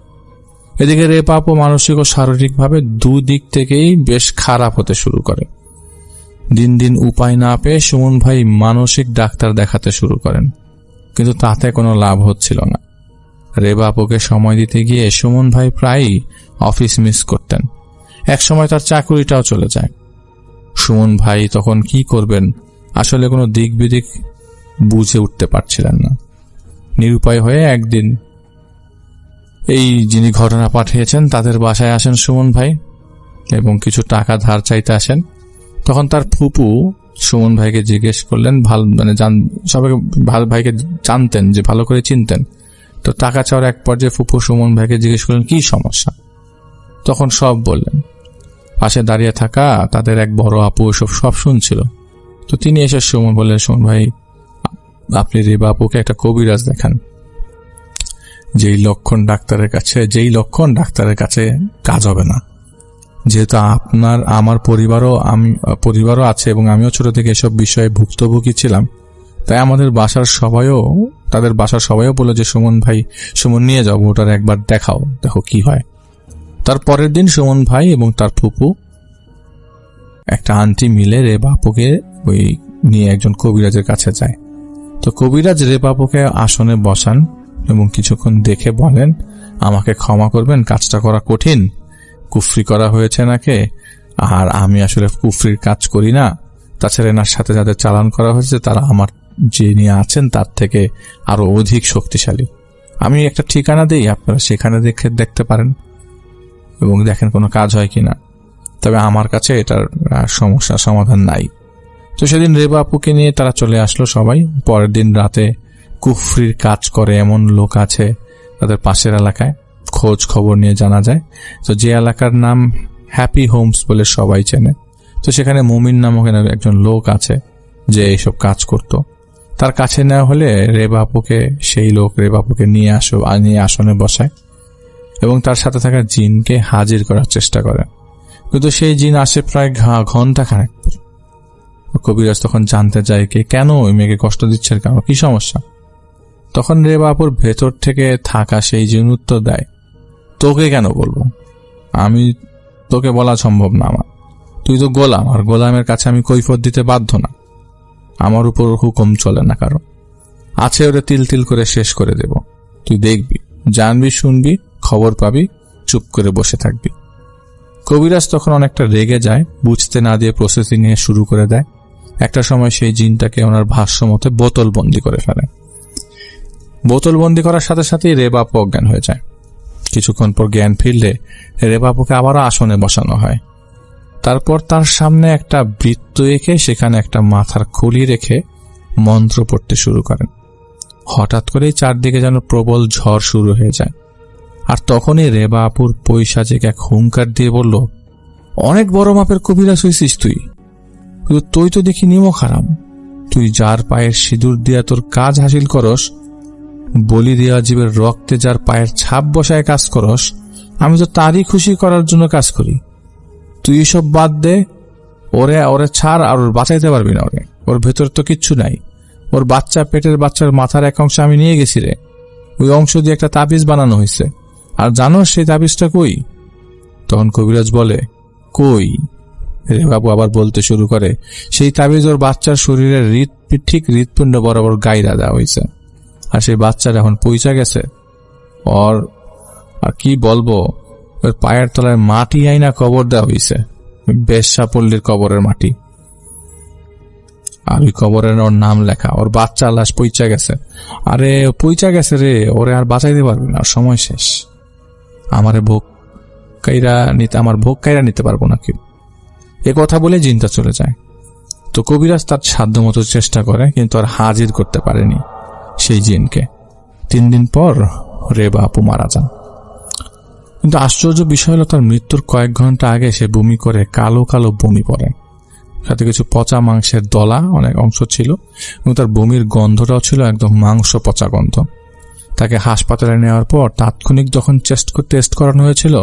এদিকে রেবা আপু মানসিক ও শারীরিকভাবে দুদিক থেকেই বেশ খারাপ হতে শুরু করে। দিন দিন উপায় না পেয়ে সুমন ভাই মানসিক ডাক্তার দেখাতে শুরু করেন, কিন্তু তাতে কোনো লাভ হচ্ছিল না। রেবা আপুকে সময় দিতে গিয়ে সুমন ভাই প্রায়ই অফিস মিস করতেন। একসময় তার চাকরিটাও চলে যায়। সুমন ভাই তখন কি করবেন আসলে কোনো দিক বিদিক বুঝে উঠতে পারছিলেন না। নিরুপায় হয়ে একদিন এই যিনি ঘটনা পাঠিয়েছেন তাদের বাসায় আসেন সুমন ভাই এবং কিছু টাকা ধার চাইতে আসেন। তখন তার ফুপু সুমন ভাইকে জিজ্ঞেস করলেন, সবাইকে ভালো ভাইকে জানতেন, যে ভালো করে চিনতেন। তো টাকা চাওয়ার এক পর্যায়ে ফুপু সুমন ভাইকে জিজ্ঞেস করলেন কি সমস্যা। তখন সব বললেন। পাশে দাঁড়িয়ে থাকা তাদের এক বড় আপু সব শুনছিল। তো তিনি এসে সুমন বললেন, সুমন ভাই, আপনি রেবা আপুকে একটা কবিরাজ দেখান। যেই লক্ষণ ডাক্তারের কাছে কাজ হবে না। যেহেতু আমার পরিবারও আছে এবং আমিও ছোট থেকে এসব বিষয়ে ভুক্তভোগী ছিলাম, তাই তাদের বাসার সবাইও বলল যে সুমন নিয়ে যাও, ওটার একবার দেখো কি হয়। তার পরের দিন সুমন ভাই এবং তার ফুপু একটা আন্টি মিলে রেবা আপুকে নিয়ে একজন কবিরাজের কাছে যায়। তো কবিরাজ রেবা আপুকে আসনে বসান এবং কিছুক্ষণ দেখে বলেন, আমাকে ক্ষমা করবেন, কাজটা করা কঠিন, কুফরি করা হয়েছে নাকি, আর আমি আসলে কুফরির কাজ করি না। তাছাড়া এনার সাথে যাদের চালান করা হয়েছে তারা আমার যিনি আছেন তার থেকে আরো অধিক শক্তিশালী। আমি একটা ঠিকানা দিই, আপনারা সেখানে দেখতে পারেন এবং দেখেন কোনো কাজ হয় কিনা। তবে আমার কাছে এটার সমস্যা সমাধান নাই। তো সেদিন রেবা আপুকে নিয়ে তারা চলে আসলো সবাই। পরের দিন রাতে কুফরির কাজ করে এমন লোক আছে তাদের পাশের এলাকায়, খোঁজ খবর নিয়ে জানা যায়। তো যে এলাকার নাম হ্যাপি হোমস বলে সবাই চেনে, তো সেখানে মুমিন নামক একজন লোক আছে যে এইসব কাজ করত। তার কাছে নেওয়া হলে রেবা আপুকে নিয়ে আসনে বসায় এবং তার সাথে থাকা জিনকে হাজির করার চেষ্টা করে। কিন্তু সেই জিন আসে প্রায় ঘন্টাখানেক। কবিরাজ তখন জানতে চায় কেন ওই মেয়েকে কষ্ট দিচ্ছে, কেন, কি সমস্যা। তখন রেবা আপুর ভেতর থেকে থাকা সেই জিন উত্তর দেয়, তোকে কেন বলবো, আমি তোকে বলা সম্ভব না আমার, তুই তো গোলাম, আর গোলামের কাছে আমি কৈফিয়ত দিতে বাধ্য না, আমার উপর হুকুম চলে না কারো, আছে ওরে তিল তিল করে শেষ করে দেব, তুই দেখবি, জানবি, শুনবি, খবর পাবি, চুপ করে বসে থাকবি। কবিরাজ তখন অনেকটা রেগে যায়, বুঝতে না দিয়ে প্রসেসিং নিয়ে শুরু করে দেয়। একটা সময় সেই জিনটাকে ওনার ভাষ্য মতে বোতলবন্দি করে ফেলে। বোতলবন্দি করার সাথে সাথেই রেবা আপু অজ্ঞান হয়ে যায়। কিছুক্ষণ পর জ্ঞান ফিরলে রেবা আপুকে আবারও আসনে বসানো হয়। তারপর তার সামনে একটা বৃত্ত এঁকে সেখানে একটা মাথার খুলি রেখে মন্ত্র পড়তে শুরু করেন। হঠাৎ করেই চারদিকে যেন প্রবল ঝড় শুরু হয়ে যায়। আর তখনই রেবা আপুর পৈশাচিক এক হুঙ্কার দিয়ে বলল, অনেক বড় মাপের কবিরাজ হয়েছিস তুই তো দেখি নিমক হারাম, তুই যার পায়ের সিঁদুর দিয়া তোর কাজ হাসিল করস, বলি দেওয়া জীবের রক্তে যার পায়ের ছাপ বসায় কাজ করস, আমি তো তারই খুশি করার জন্য কাজ করি। তুই এসব বাদ দে, ওরে ছাড়, আর ওর বাঁচাইতে পারবি না, ওর ভেতর তো কিচ্ছু নাই, ওর পেটের বাচ্চার মাথার এক অংশ আমি নিয়ে গেছি রে, ওই অংশ দিয়ে একটা তাবিজ বানানো হয়েছে, আর জানো সেই তাবিজটা কই? তখন কবিরাজ বলে, কই? রেবাবু আবার বলতে শুরু করে, সেই তাবিজ ওর বাচ্চার শরীরের ঠিক হৃৎপিণ্ড বরাবর গাইরা দেওয়া হয়েছে, আর সেই বাচ্চার এখন পৌঁছা গেছে। আর কি বলবো, ওর পায়ের তলায় মাটি আইনা কবর দেওয়া হয়েছে, বেশ্যাপল্লীর কবরের মাটি, আর ওই কবরের ওর নাম লেখা, ওর বাচ্চা লাশ পৌঁছা গেছে। আরে পৌঁছা গেছে রে, ওরে আর বাঁচাইতে পারবে না, সময় শেষ, আমার ভোগ কাইরা নিতে পারবো না কেউ। এ কথা বলে জিনটা চলে যায়। তো কবিরাজ তার সাধ্যমতো চেষ্টা করে, কিন্তু আর হাজির করতে পারেনি সেই জিনকে। 3 দিন পর রেবা আপু মারা যান। কিন্তু আশ্চর্য বিষয় হলো, তার মৃত্যুর কয়েক ঘন্টা আগে সে বমি করে, কালো কালো বমি পড়ে, সাথে কিছু পচা মাংসের দলা অনেক অংশ ছিল, এবং তার বমির গন্ধটাও ছিল একদম মাংস পচা গন্ধ। তাকে হাসপাতালে নেওয়ার পর তাৎক্ষণিক যখন টেস্ট করানো হয়েছিল,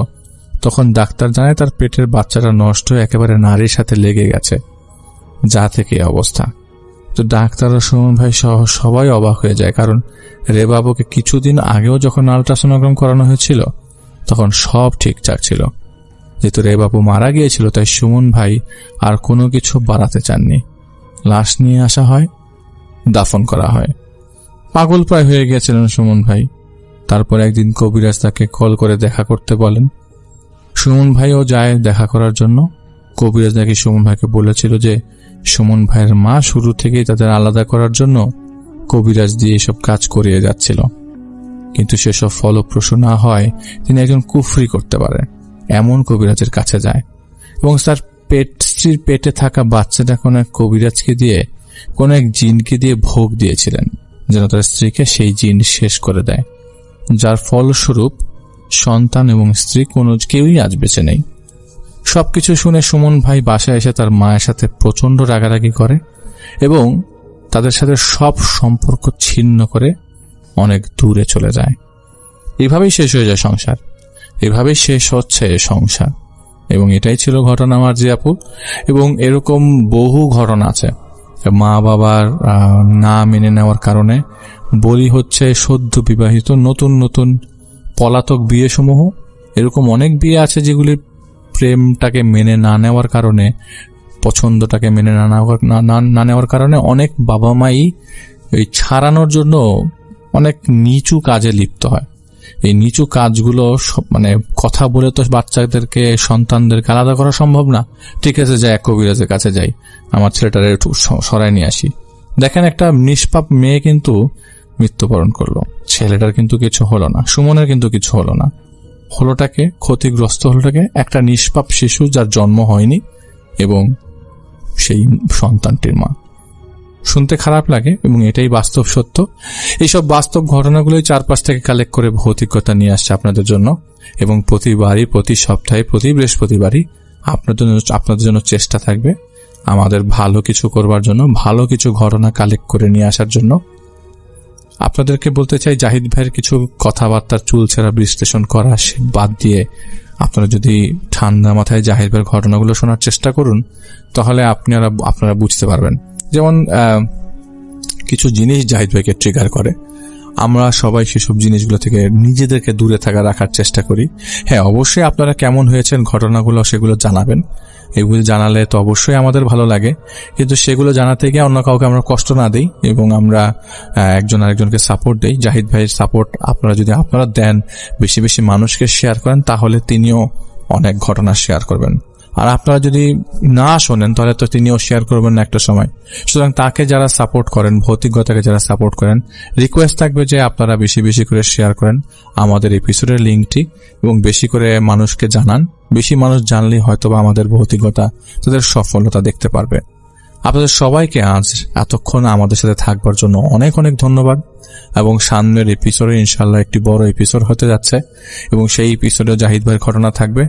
তখন ডাক্তার জানায় তার পেটের বাচ্চাটা নষ্ট হয়ে একেবারে নারীর সাথে লেগে গেছে, যা থেকে অবস্থা। তো ডাক্তার ও সুমন ভাই সহ সবাই অবাক হয়ে যায়, কারণ রেবাবুকে কিছুদিন আগেও যখন আল্ট্রাসোনোগ্রাম করানো হয়েছিল তখন সব ঠিকঠাক ছিল। যেহেতু রেবাবু মারা গিয়েছিল, তাই সুমন ভাই আর কোনো কিছু বাড়াতে চাননি। লাশ নিয়ে আসা হয়, দাফন করা হয়। পাগল প্রায় হয়ে গিয়েছিলেন সুমন ভাই। তারপর একদিন কবিরাজ তাকে কল করে দেখা করতে বলেন। সুমন ভাইও যায় দেখা করার জন্য। কবিরাজ নাকি সুমন ভাইকে বলেছিল যে সুমন ভাইয়ের মা শুরু থেকেই তাদের আলাদা করার জন্য কবিরাজ দিয়ে এসব কাজ করিয়ে যাচ্ছিল, কিন্তু সেসব ফলপ্রসূ না হয় তিনি একজন কুফরি করতে পারেন এমন কবিরাজের কাছে যায়, এবং তার স্ত্রীর পেটে থাকা বাচ্চাটা কোন এক কবিরাজকে দিয়ে, কোন এক জিনকে দিয়ে ভোগ দিয়েছিলেন যেন তার স্ত্রীকে সেই জিন শেষ করে দেয়, যার ফলস্বরূপ সন্তান এবং স্ত্রী কেউই আজ বেঁচে নেই। সবকিছু শুনে সুমন ভাই বাসায় এসে তার মায়ের সাথে প্রচন্ড রাগারাগি করে এবং তাদের সাথে সব সম্পর্ক ছিন্ন করে অনেক দূরে চলে যায়। এভাবেই শেষ হয়ে যায় সংসার, এভাবেই শেষ হচ্ছে সংসার। এবং এটাই ছিল ঘটনা আমার জি আপু। এবং এরকম বহু ঘটনা আছে, মা বাবার না মেনে নেওয়ার কারণে বলি হচ্ছে সদ্য বিবাহিত নতুন নতুন পলাতক বিয়ে সমূহ। এরকম অনেক বিয়ে আছে যেগুলি প্রেমটাকে মেনে না নেওয়ার কারণে, পছন্দটাকে মেনে না নেওয়ার কারণে অনেক বাবা মাই এই ছাড়ানোর জন্য অনেক নিচু কাজে লিপ্ত হয়। এই নিচু কাজগুলো মানে কথা বলে তো বাচ্চাদেরকে, সন্তানদেরকে আলাদা করা সম্ভব না। ঠিক আছে, যাই এক কবিরাজের কাছে যাই, আমার ছেলেটারে একটু সরাই নিয়ে আসি। দেখেন, একটা নিষ্পাপ মেয়ে কিন্তু মৃত্যুবরণ করলো, ছেলেটার কিন্তু কিছু হলো না, সুমনের কিন্তু কিছু হলো না। ক্ষতিগ্রস্ত হলোটাকে একটা নিষ্পাপ শিশু, যার জন্ম হয়নি, এবং সেই সন্তানটির মা। শুনতে খারাপ লাগে এবং এটাই বাস্তব সত্য। এইসব বাস্তব ঘটনাগুলোই চারপাশ থেকে কালেক্ট করে ভৌতিকতা নিয়ে আসছে আপনাদের জন্য। এবং প্রতিবারই, প্রতি সপ্তাহে, প্রতি বৃহস্পতিবারই আপনাদের জন্য চেষ্টা থাকবে আমাদের ভালো কিছু করবার জন্য, ভালো কিছু ঘটনা কালেক্ট করে নিয়ে আসার জন্য। আপনাদেরকে বলতে চাই, জাহিদ ভাইয়ের কিছু কথাবার্তার চুলছেরা বিশ্লেষণ করা বাদ দিয়ে আপনারা যদি ঠান্ডা মাথায় জাহিদ ভাইয়ের ঘটনাগুলো শোনার চেষ্টা করুন, তাহলে আপনারা বুঝতে পারবেন। যেমন কিছু জিনিস জাহিদ ভাইকে ট্রিগার করে, আমরা সবাই সেসব জিনিসগুলো থেকে নিজেদেরকে দূরে রাখার চেষ্টা করি। হ্যাঁ, অবশ্যই আপনারা কেমন হয়েছেন ঘটনাগুলো সেগুলো জানাবেন। এগুলো জানালে তো অবশ্যই আমাদের ভালো লাগে, কিন্তু সেগুলো জানাতে গিয়ে অন্য কাউকে আমরা কষ্ট না দিই এবং আমরা একজন আরেকজনকে সাপোর্ট দেই। জাহিদ ভাইয়ের সাপোর্ট আপনারা দেন, বেশি বেশি মানুষকে শেয়ার করেন, তাহলে তিনিও অনেক ঘটনা শেয়ার করবেন। আর আপনারা যদি না শোনেন তাহলে তো তিনিও শেয়ার করবেন না একটা সময়। সুতরাং তাকে যারা সাপোর্ট করেন, ভৌতিকতাকে যারা সাপোর্ট করেন, রিকোয়েস্ট থাকবে যে আপনারা বেশি বেশি করে শেয়ার করেন আমাদের এপিসোডের লিঙ্কটি এবং বেশি করে মানুষকে জানান। বেশি মানুষ জানলেই হয়তোবা আমাদের ভৌতিকতা তাদের সফলতা দেখতে পারবে। আপনাদের সবাইকে আজ এতক্ষণ আমাদের সাথে থাকবার জন্য অনেক অনেক ধন্যবাদ। এবং সামনের এপিসোডে ইনশাল্লাহ একটি বড় এপিসোড হতে যাচ্ছে এবং সেই এপিসোডে জাহিদ ভাইয়ের ঘটনা থাকবে।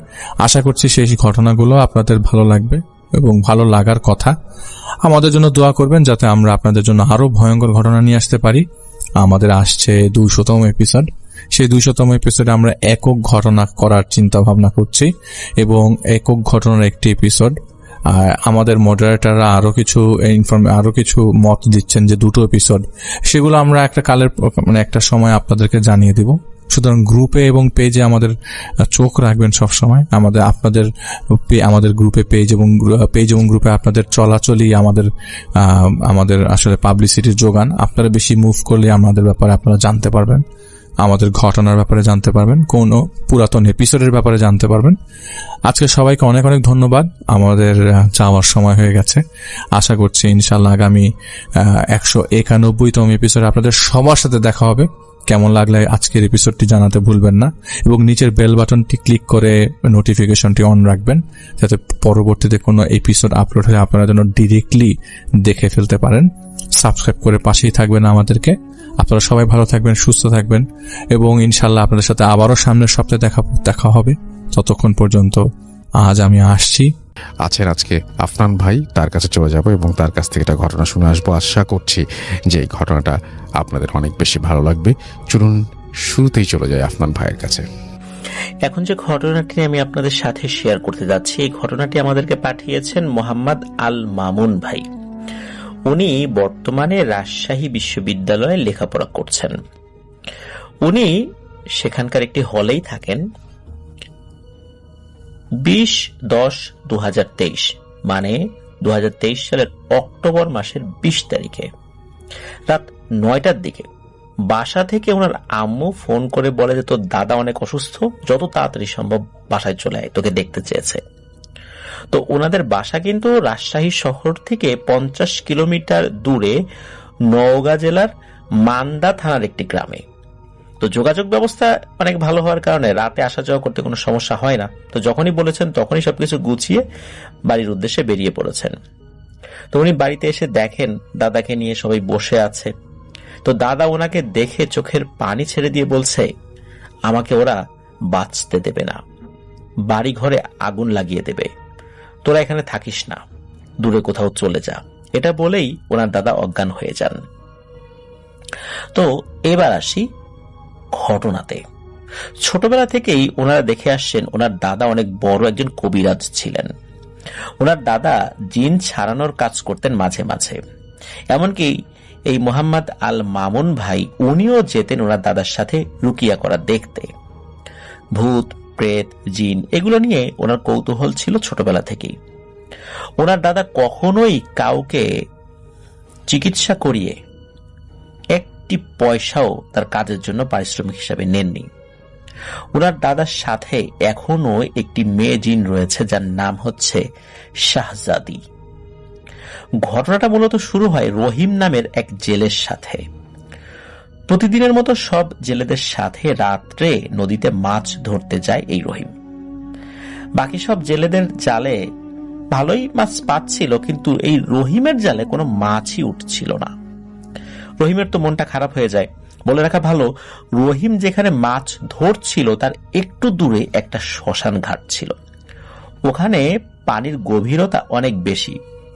আশা করছি সেই ঘটনাগুলো আপনাদের ভালো লাগবে এবং ভালো লাগার কথা। আমাদের জন্য দোয়া করবেন যাতে আমরা আপনাদের জন্য আরো ভয়ঙ্কর ঘটনা নিয়ে আসতে পারি। আমাদের আসছে 200তম এপিসোড। সেই 200তম এপিসোডে আমরা একক ঘটনা করার চিন্তা ভাবনা করছি এবং একক ঘটনার একটি এপিসোড। আমাদের মডারেটররা আরো কিছু মত দিচ্ছেন যে 2টো এপিসোড, সেগুলো আমরা একটা সময় আপনাদেরকে জানিয়ে দিব। সুতরাং গ্রুপে এবং পেজে আমাদের চোখ রাখবেন সব সময়। আমাদের গ্রুপে পেজ এবং গ্রুপে আপনাদের চলাচলই আমাদের আসলে পাবলিসিটির যোগান। আপনারা বেশি মুভ করলে আমাদের ব্যাপারে আপনারা জানতে পারবেন, আমাদের ঘটনার ব্যাপারে জানতে পারবেন, কোন পুরাতন এপিসোডের ব্যাপারে জানতে পারবেন। আজকে সবাইকে অনেক অনেক ধন্যবাদ। আমাদের যাওয়ার সময় হয়ে গেছে। আশা করছি ইনশাল্লাহ আগামী 191তম এপিসোডে আপনাদের সবার সাথে দেখা হবে। কেমন লাগলে আজকের এপিসোডটি জানাতে ভুলবেন না এবং নিচের বেল বাটনটি ক্লিক করে নোটিফিকেশনটি অন রাখবেন, যাতে পরবর্তীতে কোনো এপিসোড আপলোড হলে আপনারা যেন ডিরেক্টলি দেখে ফেলতে পারেন। সাবস্ক্রাইব করে পাশেই থাকবেন আমাদেরকে। আপনারা সবাই ভালো থাকবেন, সুস্থ থাকবেন এবং ইনশাল্লাহ আপনাদের সাথে আবারও সামনের সপ্তাহে দেখা হবে। ততক্ষণ পর্যন্ত আজ আমি আসছি। আছেন আজকে আফনান ভাই, তার কাছে চলে যাব এবং তার কাছ থেকে একটা ঘটনা শুনে আসবো। আশা করছি যে এই ঘটনাটা আপনাদের অনেক বেশি ভালো লাগবে। চলুন শুরুতেই চলে যায় আফনান ভাইয়ের কাছে। এখন যে ঘটনাটি আমি আপনাদের সাথে শেয়ার করতে যাচ্ছি, এই ঘটনাটি আমাদেরকে পাঠিয়েছেন মোহাম্মদ আল মামুন ভাই। উনি বর্তমানে রাজশাহী বিশ্ববিদ্যালয়ে লেখাপড়া করছেন। উনি সেখানকার একটি হলেই থাকেন। 20/10/2023 মানে 2023 সালের অক্টোবর মাসের 20 তারিখে রাত 9টার দিকে বাসা থেকে ওনার আম্মু ফোন করে বলে যে তোর দাদা অনেক অসুস্থ, যত তাড়াতাড়ি সম্ভব বাসায় চলে আয়, তোকে দেখতে চেয়েছে। তো ওনাদের বাসা কিন্তু রাজশাহী শহর থেকে 50 কিলোমিটার দূরে নওগাঁ জেলার মান্দা থানার একটি গ্রামে। তো যোগাযোগ ব্যবস্থা অনেক ভালো হওয়ার কারণে রাতে আসা যাওয়া করতে কোনো সমস্যা হয় না। তো যখনই বলেছেন তখনই সবকিছু গুছিয়ে বাড়ির উদ্দেশ্যে বেরিয়ে পড়েছেন। তো উনি বাড়িতে এসে দেখেন দাদাকে নিয়ে সবাই বসে আছে। তো দাদা ওনাকে দেখে চোখের পানি ছেড়ে দিয়ে বলছে, আমাকে ওরা বাঁচতে দেবে না, বাড়ি ঘরে আগুন লাগিয়ে দেবে, তোরা এখানে থাকিস না, দূরে কোথাও চলে যা। এটা বলেই ওনার দাদা অজ্ঞান হয়ে যান। তো এবার আসি ঘটনাতে। ছোটবেলা থেকেই ওনারা দেখে আসছেন ওনার দাদা অনেক বড় একজন কবিরাজ ছিলেন। ওনার দাদা জিন ছাড়ানোর কাজ করতেন মাঝে মাঝে। এমনকি এই মোহাম্মদ আল মামুন ভাই উনিও যেতেন ওনার দাদার সাথে রুকিয়া করা দেখতে। ভূত প্রেত জিন এগুলো নিয়ে ওনার কৌতূহল ছিল ছোটবেলা থেকেই। ওনার দাদা কখনোই কাউকে চিকিৎসা করিয়ে একটি পয়সাও তার কাজের জন্য পারিশ্রমিক হিসাবে নেননি। ওনার দাদার সাথে এখনো একটি মেয়ে জিন রয়েছে যার নাম হচ্ছে শাহজাদি। ঘটনাটা মূলত শুরু হয় রহিম নামের এক জেলের সাথে। প্রতিদিনের মতো সব জেলেদের সাথে রাত্রে নদীতে মাছ ধরতে যায় এই রহিম। বাকি সব জেলেদের জালে ভালোই মাছ পাচ্ছিল, কিন্তু এই রহিমের জালে কোনো মাছই উঠছিল না। রহিমের তো মনটা খারাপ হয়ে যায়। বলে রাখা ভালো, রহিম যেখানে মাছ ধরছিল তার একটু দূরে একটা শ্মশান ঘাট ছিল। ওখানে পানির গভীরতা অনেক বেশি,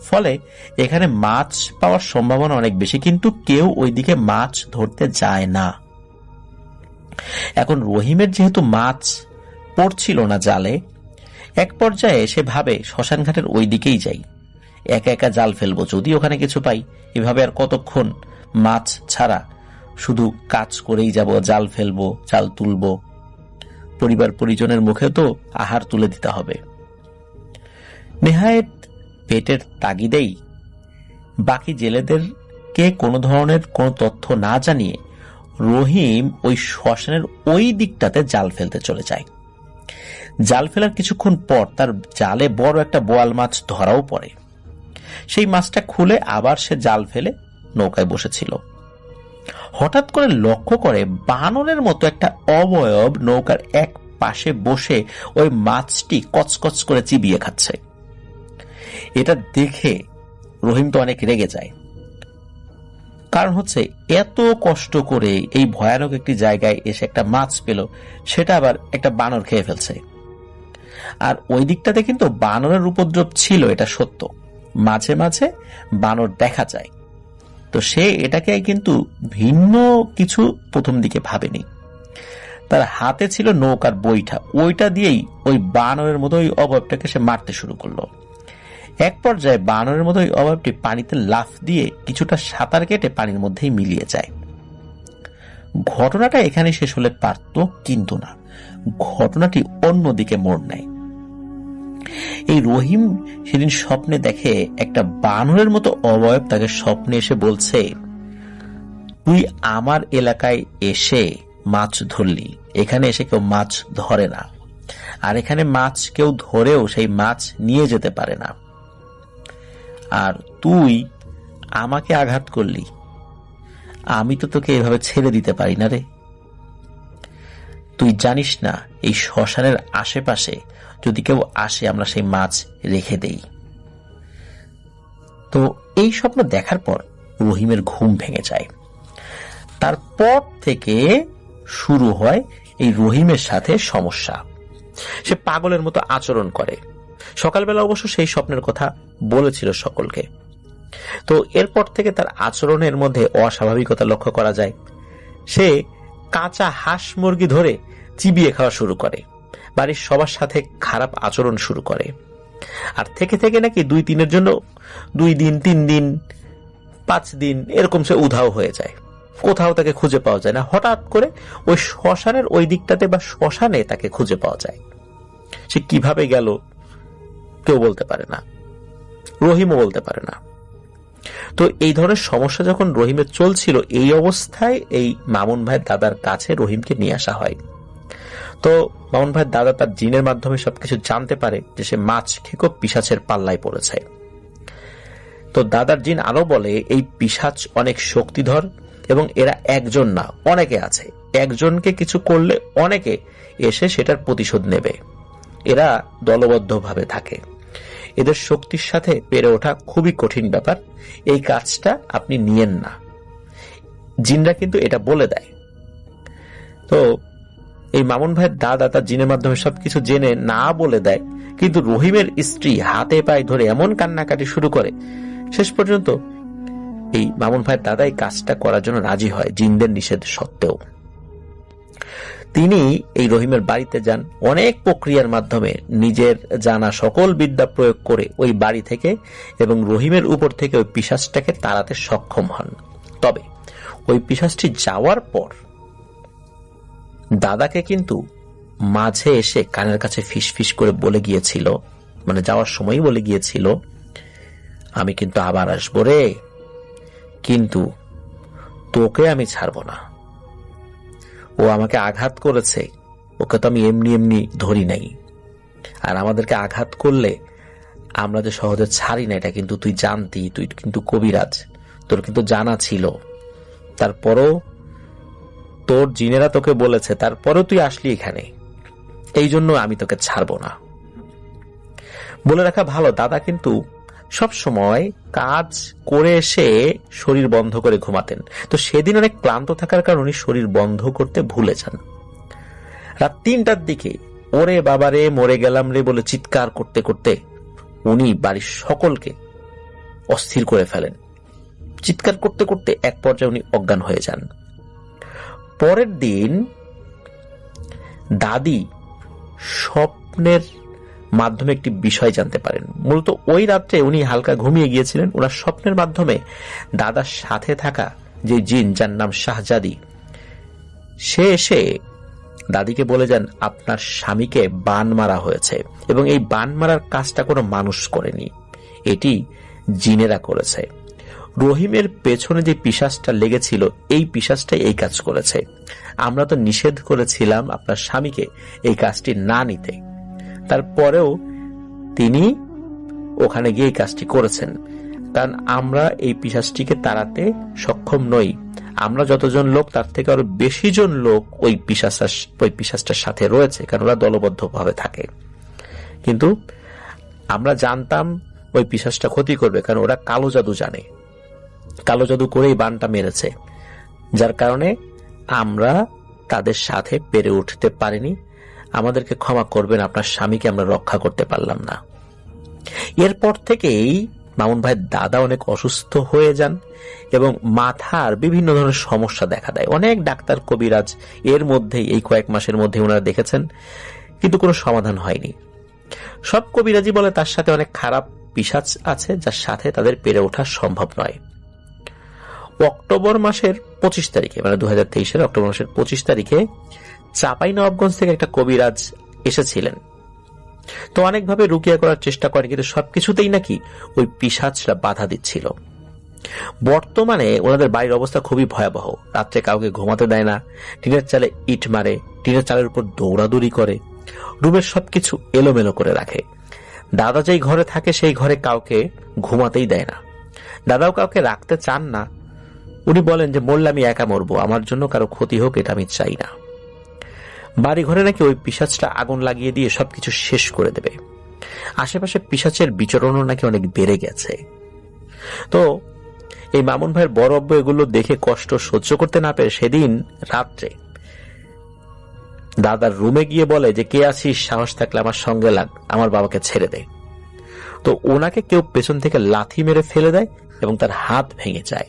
ফলে এখানে মাছ পাওয়ার সম্ভাবনা অনেক বেশি, কিন্তু কেউ ওইদিকে মাছ ধরতে যায় না। এখন রহিমের যেহেতু মাছ পড়ছিল না জালে, এক পর্যায়ে সে ভাবে শ্মশান ঘাটের ওই দিকেই যাই, একা একা জাল ফেলবো, যদি ওখানে কিছু পাই। এভাবে আর কতক্ষণ মাছ ছাড়া শুধু কাজ করেই যাব, জাল ফেলবো, জাল তুলবো, পরিবার পরিজনের মুখে তো আহার তুলে দিতে হবে। নেহায়েত পেটের তাগিদেই বাকি জেলেদেরকে কোনো ধরনের কোনো তথ্য না জানিয়ে রহিম ওই শ্মশানের ওই দিকটাতে জাল ফেলতে চলে যায়। জাল ফেলার কিছুক্ষণ পর তার জালে বড় একটা বোয়াল মাছ ধরাও পড়ে। সেই মাছটা খুলে আবার সে জাল ফেলে নৌকায় বসেছিল। হঠাৎ করে লক্ষ্য করে বানরের মতো একটা অবয়ব নৌকার এক পাশে বসে ওই মাছটি কচকচ করে চিবিয়ে খাচ্ছে। এটা দেখে রহিম তো অনেক রেগে যায়। কারণ হচ্ছে এত কষ্ট করে এই ভয়ানক একটি জায়গায় এসে একটা মাছ পেল, সেটা আবার একটা বানর খেয়ে ফেলছে। আর ওই দিকটাতে কিন্তু বানরের উপদ্রব ছিল, এটা সত্য, মাঝে মাঝে বানর দেখা যায়। তো সে এটাকে কিন্তু ভিন্ন কিছু প্রথম দিকে ভাবেনি। তার হাতে ছিল নৌকার বৈঠা, ওইটা দিয়েই ওই বানরের মতো ওই অভাবটাকে সে মারতে শুরু করলো। এক পর্যায়ে বানরের মতো ওই অভাবটি পানিতে লাফ দিয়ে কিছুটা সাঁতার কেটে পানির মধ্যেই মিলিয়ে যায়। ঘটনাটা এখানে শেষ হলে পারত, কিন্তু না, ঘটনাটি অন্যদিকে মোড় নেয়। এই রহিম সেদিন স্বপ্নে দেখে একটা বানরের মতো অবয়ব তাকে স্বপ্নে এসে বলছে, তুই আমার এলাকায় এসে মাছ ধরলি, এখানে এসে কেউ মাছ ধরে না, আর এখানে মাছ কেউ ধরেও সেই মাছ নিয়ে যেতে পারে না, আর তুই আমাকে আঘাত করলি, আমি তো তোকে এভাবে ছেড়ে দিতে পারি না রে। তুই জানিস না এই শ্মশানের আশেপাশে যদি কেউ আসে আমরা সেই মাছ রেখে দেই। তো এই স্বপ্ন দেখার পর রহিমের ঘুম ভেঙে যায়। তারপর থেকে শুরু হয় এই রহিমের সাথে সমস্যা। সে পাগলের মতো আচরণ করে। সকালবেলা অবশ্য সেই স্বপ্নের কথা বলেছিল সকলকে। তো এরপর থেকে তার আচরণের মধ্যে অস্বাভাবিকতা লক্ষ্য করা যায়। সে কাঁচা হাঁস মুরগি ধরে চিবিয়ে খাওয়া শুরু করে, বাড়ির সবার সাথে খারাপ আচরণ শুরু করে। আর থেকে থেকে নাকি 2-3 জন্য 2 দিন 3 দিন 5 দিন এরকম সে উধাও হয়ে যায়, কোথাও তাকে খুঁজে পাওয়া যায় না। হঠাৎ করে ওই শ্মশানের ওই দিকটাতে বা শ্মশানে তাকে খুঁজে পাওয়া যায়। সে কিভাবে গেল কেউ বলতে পারে না, রহিমও বলতে পারে না। তো এই ধরনের সমস্যা যখন রহিমের চলছিল, এই অবস্থায় এই মামুন ভাইয়ের দাদার কাছে রহিমকে নিয়ে আসা হয়। তো মামুন ভাইয়ের দাদা তার জিনের মাধ্যমে সবকিছু জানতে পারে যে সে মাছ খেকো পিশাচের পাল্লায় পড়েছে। তো দাদার জিন আরো বলে এই পিশাচ অনেক শক্তিধর এবং এরা একজন না, অনেকে আছে। একজনকে কিছু করলে অনেকে এসে সেটার প্রতিশোধ নেবে। এরা দলবদ্ধভাবে থাকে। এদের শক্তির সাথে পেরে ওঠা খুবই কঠিন ব্যাপার। এই কাজটা আপনি নিয়েন না। জিনরা কিন্তু এটা বলে দেয়। তো এই মামুন ভাইয়ের দাদা তার জিনের মাধ্যমে সবকিছু জেনে না বলে দেয়, কিন্তু রহিমের স্ত্রী হাতে পায়ে ধরে এমন কান্নাকাটি শুরু করে, শেষ পর্যন্ত এই মামুন ভাইয়ের দাদা এই কাজটা করার জন্য রাজি হয় জিনদের নিষেধ সত্ত্বেও। তিনি এই রহিমের বাড়িতে যান, অনেক প্রক্রিয়ার মাধ্যমে নিজের জানা সকল বিদ্যা প্রয়োগ করে ওই বাড়ি থেকে এবং রহিমের উপর থেকে ওই পিশাচটাকে তাড়াতে সক্ষম হন। তবে ওই পিশাচটি যাওয়ার পর দাদাকে কিন্তু মাঝে এসে কানের কাছে ফিসফিস করে বলে গিয়েছিল, মানে যাওয়ার সময় বলে গিয়েছিল, আমি কিন্তু আবার আসবো রে, কিন্তু তোকে আমি ছাড়বো না। ও আমাকে আঘাত করেছে, ওকে তো আমি এমনি এমনি ধরি নাই, আর আমাদেরকে আঘাত করলে আমরা যে সহজে ছাড়ি না এটা কিন্তু তুই জানতি, তুই কিন্তু কবিরাজ, তোর কিন্তু জানা ছিল, তারপরও তোর জিনেরা তোকে বলেছে, তারপরেও তুই আসলি এখানে, এই জন্য আমি তোকে ছাড়বো না। বলে রাখা ভালো, দাদা কিন্তু সব সময় কাজ করে এসে শরীর বন্ধ করে ঘুমাতেন। তো সেদিন অনেক ক্লান্ত থাকার কারণে শরীর বন্ধ করতে ভুলে যান। রাত 3টার দিকে ওরে বাবারে মরে গেলাম রে বলে চিৎকার করতে করতে উনি বাড়ির সকলকে অস্থির করে ফেলেন। চিৎকার করতে করতে এক পর্যায়ে উনি অজ্ঞান হয়ে যান। পরের দিন দাদি স্বপ্নের মাধ্যমে একটি বিষয় জানতে পারেন। মূলত ওই রাত্রে উনি হালকা ঘুমিয়ে গিয়েছিলেন। ওনার স্বপ্নের মাধ্যমে দাদার সাথে থাকা যে জিন, যার নাম শাহজাদি, সে এসে দাদিকে বলে যান আপনার স্বামীকে বান মারা হয়েছে এবং এই বান মারার কাজটা কোনো মানুষ করেনি, এটি জিনেরা করেছে। রহিমের পেছনে যে পিশাচটা লেগেছিল এই পিশাচটাই এই কাজ করেছে। আমরা তো নিষেধ করেছিলাম আপনার স্বামীকে এই কাজটি না নিতে, তারপরেও তিনি ওখানে গিয়ে এই কাজটি করেছেন, কারণ আমরা এই পিশাচটিকে তাড়াতে সক্ষম নই। আমরা যতজন লোক তার থেকে আরো বেশি জন লোক ওই পিশাচটার সাথে রয়েছে, কারণ ওরা দলবদ্ধভাবে থাকে। কিন্তু আমরা জানতাম ওই পিশাচটা ক্ষতি করবে, কারণ ওরা কালো জাদু জানে, কালো জাদু করেই বানটা মেরেছে, যার কারণে আমরা তাদের সাথে পেরে উঠতে পারিনি। আমাদেরকে ক্ষমা করবেন, আপনার স্বামীকে আমরা রক্ষা করতে পারলাম না। এরপর থেকেই মামুন ভাইয়ের দাদা অনেক অসুস্থ হয়ে যান এবং মাথার বিভিন্ন ধরনের সমস্যা দেখা দেয়। অনেক ডাক্তার কবিরাজ এর মধ্যেই এই কয়েক মাসের মধ্যে ওনারা দেখেছেন, কিন্তু কোনো সমাধান হয়নি। সব কবিরাজি বলে তার সাথে অনেক খারাপ পিশাচ আছে, যার সাথে তাদের পেরে ওঠা সম্ভব নয়। অক্টোবর মাসের 25 তারিখে, মানে 2023 অক্টোবর মাসের 25 তারিখে চাঁপাইনবাবগঞ্জ থেকে একটা কবিরাজ এসেছিলেন। তো অনেকভাবে রুকিয়া করার চেষ্টা করেন, কিন্তু সবকিছুতেই নাকি ওই পিশাচরা বাধা দিচ্ছিল। বর্তমানে ওনাদের বাড়ির অবস্থা খুবই ভয়াবহ। রাত্রে কাউকে ঘুমাতে দেয় না, টিনের চালে ইট মারে, টিনের চালের উপর দৌড়াদৌড়ি করে, রুমের সবকিছু এলোমেলো করে রাখে। দাদা যেই ঘরে থাকে সেই ঘরে কাউকে ঘুমাতেই দেয় না। দাদাও কাউকে রাখতে চান না। উনি বলেন যে মরলে আমি একা মরবো, আমার জন্য কারো ক্ষতি হোক এটা আমি চাই না। বাড়ি ঘরে নাকি ওই পিশাচটা আগুন লাগিয়ে দিয়ে সবকিছু শেষ করে দেবে। আশেপাশে পিশাচের বিচরণও নাকি অনেক বেড়ে গেছে। তো এই মামুন ভাইয়ের বড় আব্বু এগুলো দেখে কষ্ট সহ্য করতে না পেরে সেদিন রাত্রে দাদার রুমে গিয়ে বলে যে কে আছিস, সাহস থাকলে আমার সঙ্গে লাগ, আমার বাবাকে ছেড়ে দে। তো ওনাকে কেউ পেছন থেকে লাথি মেরে ফেলে দেয় এবং তার হাত ভেঙে যায়।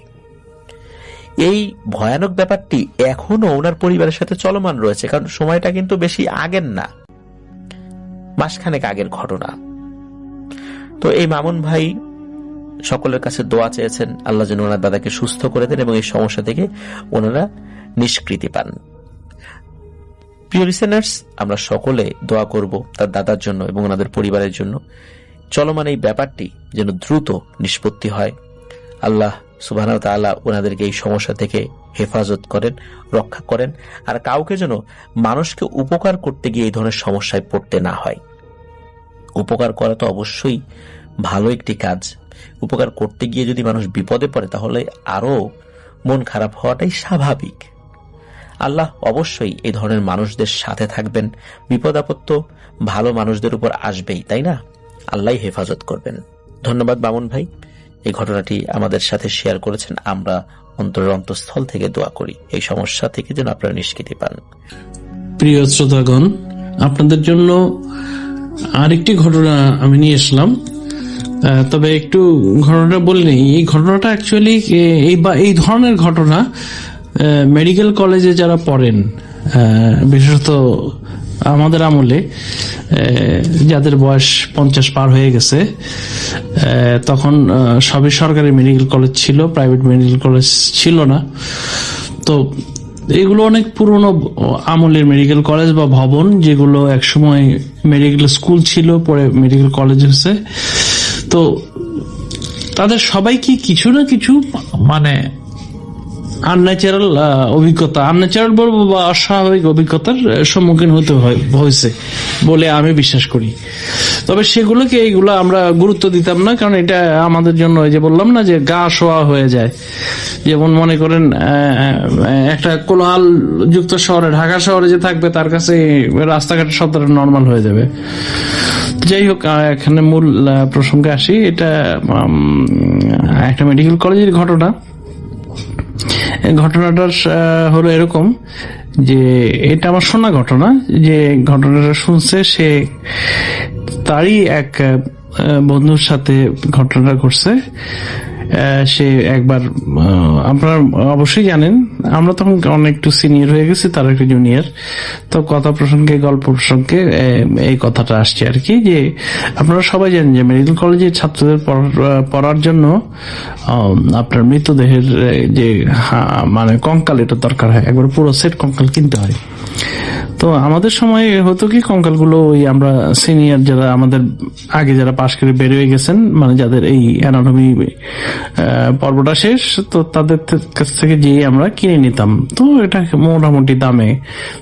এই ভয়ানক ব্যাপারটি এখনো ওনার পরিবারের সাথে চলমান রয়েছে, কারণ সময়টা কিন্তু বেশি আগের না, মাসখানেক আগের ঘটনা। তো এই মামুন ভাই সকলের কাছে দোয়া চেয়েছেন আল্লাহ যেন ওনার দাদাকে সুস্থ করে দেন এবং এই সমস্যা থেকে ওনারা নিষ্কৃতি পান। প্রিয় লিসেনার্স, আমরা সকলে দোয়া করব তার দাদার জন্য এবং ওনাদের পরিবারের জন্য। চলমান এই ব্যাপারটি যেন দ্রুত নিষ্পত্তি হয়। আল্লাহ সুবহানাহু ওয়া তাআলা ওনাদেরকে এই সমস্যা থেকে হেফাজত করেন, রক্ষা করেন, আর কাউকে যেন মানুষকে উপকার করতে গিয়ে এই ধরনের সমস্যায় পড়তে না হয়। উপকার করা তো অবশ্যই ভালো একটি কাজ। উপকার করতে গিয়ে যদি মানুষ বিপদে পড়ে তাহলে আরো মন খারাপ হওয়াটাই স্বাভাবিক। আল্লাহ অবশ্যই এই ধরনের মানুষদের সাথে থাকবেন। বিপদ আপদ তো ভালো মানুষদের উপর আসবেই, তাই না? আল্লাহ হেফাজত করবেন। ধন্যবাদ মামুন ভাই, এই ঘটনাটি আমাদের সাথে শেয়ার করেছেন। আমরা অন্তরের অন্তঃস্থল থেকে দোয়া করি এই সমস্যা থেকে যেন আপনারা নিষ্কৃতি পান। প্রিয় শ্রোতাগণ, আপনাদের জন্য আরেকটি ঘটনা আমি নিয়ে আসলাম। তবে একটু ঘটনাটা বলে নিই। এই ঘটনাটা অ্যাকচুয়ালি এই ধরনের ঘটনা মেডিকেল কলেজে যারা পড়েন, বিশেষত আমাদের আমলে যাদের বয়স 50 পার হয়ে গেছে, তখন সবই সরকারি মেডিকেল কলেজ ছিল, প্রাইভেট মেডিকেল কলেজ ছিল না। তো এগুলো অনেক পুরনো আমলের মেডিকেল কলেজ বা ভবন, যেগুলো একসময় মেডিকেল স্কুল ছিল, পরে মেডিকেল কলেজ হয়েছে। তো তাদের সবাইকে কিছু না কিছু মানে আনন্যাচারাল অভিজ্ঞতা, আনন্যাচারাল বলবো বা অস্বাভাবিক অভিজ্ঞতার সম্মুখীন হতে হয়েছে বলে আমি বিশ্বাস করি। তবে সেগুলোকে এইগুলো আমরা গুরুত্ব দিতাম না, কারণ এটা আমাদের জন্য ওই যে বললাম না যে গা শোয়া হয়ে যায়। যেমন মনে করেন একটা কোলাহল যুক্ত শহরে, ঢাকা শহরে যে থাকবে, তার কাছে রাস্তাঘাটের শব্দটা নর্মাল হয়ে যাবে। যাই হোক, এখানে মূল প্রসঙ্গে আসি। এটা একটা মেডিকেল কলেজের ঘটনা। ঘটনাটা হলো এরকম যে এটা আমার শোনা ঘটনা। যে ঘটনাটা শুনছে সে তারই এক বন্ধুর সাথে ঘটনাটা ঘটছে। সে একবার, আপনারা অবশ্যই জানেন, আমরা তখন অনেক একটু সিনিয়র হয়ে গেছি, তার একটু জুনিয়র। তো কথা প্রসঙ্গে, গল্প প্রসঙ্গে এই কথাটা আসছে আর কি, যে আপনারা সবাই জানেন যে মেডিকেল কলেজের ছাত্রদের পড়ার জন্য আপনার মৃতদেহের যে মানে কঙ্কাল, এটা দরকার হয়, একবার পুরো সেট কঙ্কাল কিনতে হয়। তো আমাদের সময় হতো কি, কঙ্কালগুলো ওই আমরা সিনিয়র যারা আমাদের আগে যারা পাশ করে বের হয়ে গেছেন, মানে যাদের এই অ্যানাটমি পর্বটা শেষ, তো তাদের কাছ থেকে যেয়ে আমরা কিনে নিতাম। তো এটা মোটামুটি দামে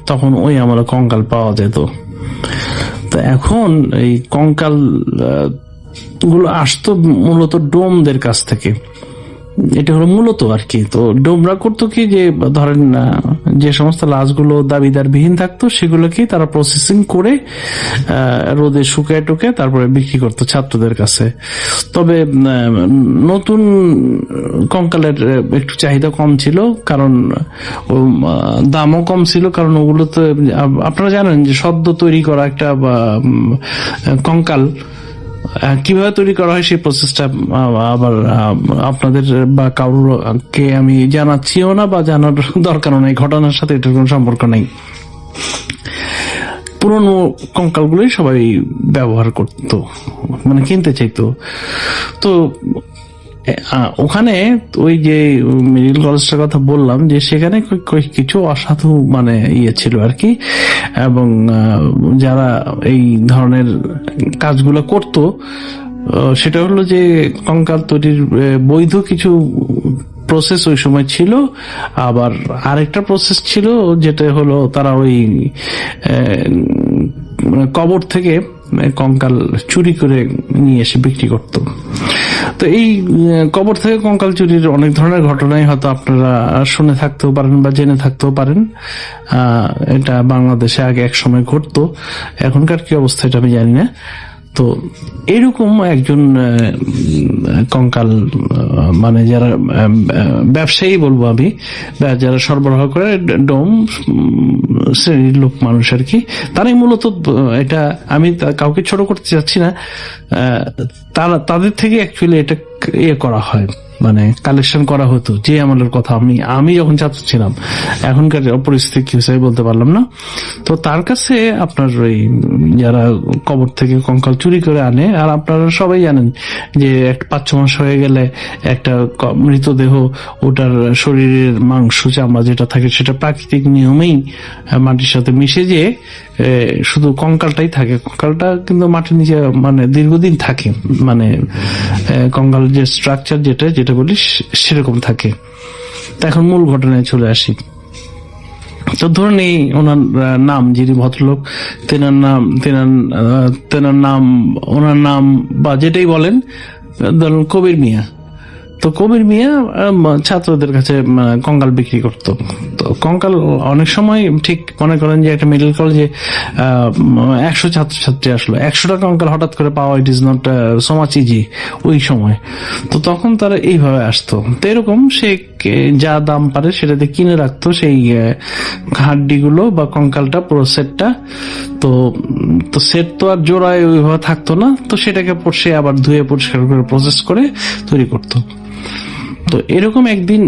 তখন ওই আমরা কঙ্কাল পাওয়া যেত। তো এখন এই কঙ্কাল গুলো আসতো মূলত ডোমদের কাছ থেকে। এটা হলো মূলত আর কি। তো ডোমরা করতো কি, যে ধরেন যে সমস্ত লাশগুলো দাবিদার বিহীন থাকতো, সেগুলোকে তারা প্রসেসিং করে রোদে শুকায় টুকে তারপরে বিক্রি করতো ছাত্রদের কাছে। তবে নতুন কঙ্কালের একটু চাহিদা কম ছিল, কারণ দামও কম ছিল, কারণ ওগুলো তো আপনারা জানেন যে সদ্য তৈরি করা একটা কঙ্কাল কিভাবে তৈরি করা হয় সেই প্রসেসটা আবার আপনাদের বা কাউকে আমি জানাচ্ছিও না, বা জানার দরকারও নেই। ঘটনার সাথে এটার কোনো সম্পর্ক নেই। পুরনো কঙ্কালগুলোই সবাই ব্যবহার করতো, মানে কিনতে চাইতো। তো ওখানে ওই যে মেডিকেল কলেজটার কথা বললাম, যে সেখানে কিছু অসাধু মানে ইয়ে ছিল আর কি, এবং যারা এই ধরনের কাজগুলো করতো, সেটা হলো যে কঙ্কাল তৈরির বৈধ কিছু প্রসেস ওই সময় ছিল। আবার আরেকটা প্রসেস ছিল, যেটা হলো তারা ওই কবর থেকে কঙ্কাল চুরি করে নিয়ে এসে বিক্রি করতো। তো এই কবর থেকে কঙ্কাল চুরির অনেক ধরনের ঘটনাই হয়তো আপনারা শুনে থাকতেও পারেন বা জেনে থাকতেও পারেন। এটা বাংলাদেশে আগে এক সময় ঘটতো, এখনকার কি অবস্থা এটা আমি জানি না। তো এরকম একজন কঙ্কাল মানে যারা ব্যবসায়ী বলবো আমি, যারা সরবরাহ করে ডোম শ্রেণীর লোক মানুষ আর কি, তারাই মূলত এটা, আমি কাউকে ছোট করতে চাচ্ছি না, তাদের থেকে অ্যাকচুয়ালি এটা ইয়ে করা হয়, মানে কালেকশন করা হতো। যে আমলের কথা আমি যখন ছাত্র ছিলাম, এখনকার পরিস্থিতি কি হয়েছে বলতে পারলাম না। তো তার কাছে আপনার ওই যারা কবর থেকে কঙ্কাল চুরি করে আনে, আর আপনারা সবাই জানেন যে 5-6 মাস হয়ে গেলে একটা মৃতদেহ, ওটার শরীরের মাংস চামড়া যেটা থাকে সেটা প্রাকৃতিক নিয়মেই মাটির সাথে মিশে যেয়ে শুধু কঙ্কালটাই থাকে। কঙ্কালটা কিন্তু মাটির নিচে মানে দীর্ঘদিন থাকে, মানে কঙ্কাল যে স্ট্রাকচার যেটা বলি সেরকম থাকে। তা এখন মূল ঘটনায় চলে আসি। তো ধরুন এই ওনার নাম, যিনি ভদ্রলোক, ওনার নাম বা যেটাই বলেন, ধরুন কবির মিয়া। তো কবির মিয়া ছাত্রদের কাছে কঙ্কাল বিক্রি করতো। তো তো কঙ্কাল অনেক সময় ঠিক মনে করেন যে একটা মেডিকেল কলেজে 100 ছাত্রছাত্রী আসলো, 100টা কঙ্কাল হঠাৎ করে পাওয়া it is not so much easy ওই সময়। তো তখন তারা এইভাবে আসতো। তো এরকম সে যা দাম পারে সেটাতে কিনে রাখতো সেই হাড্ডিগুলো বা কঙ্কালটা, পুরো সেটটা। তো সেট তো আর জোড়ায় ওইভাবে থাকতো না, তো সেটাকে সে আবার ধুয়ে পরিষ্কার করে প্রসেস করে তৈরি করতো। তো এরকম একদিন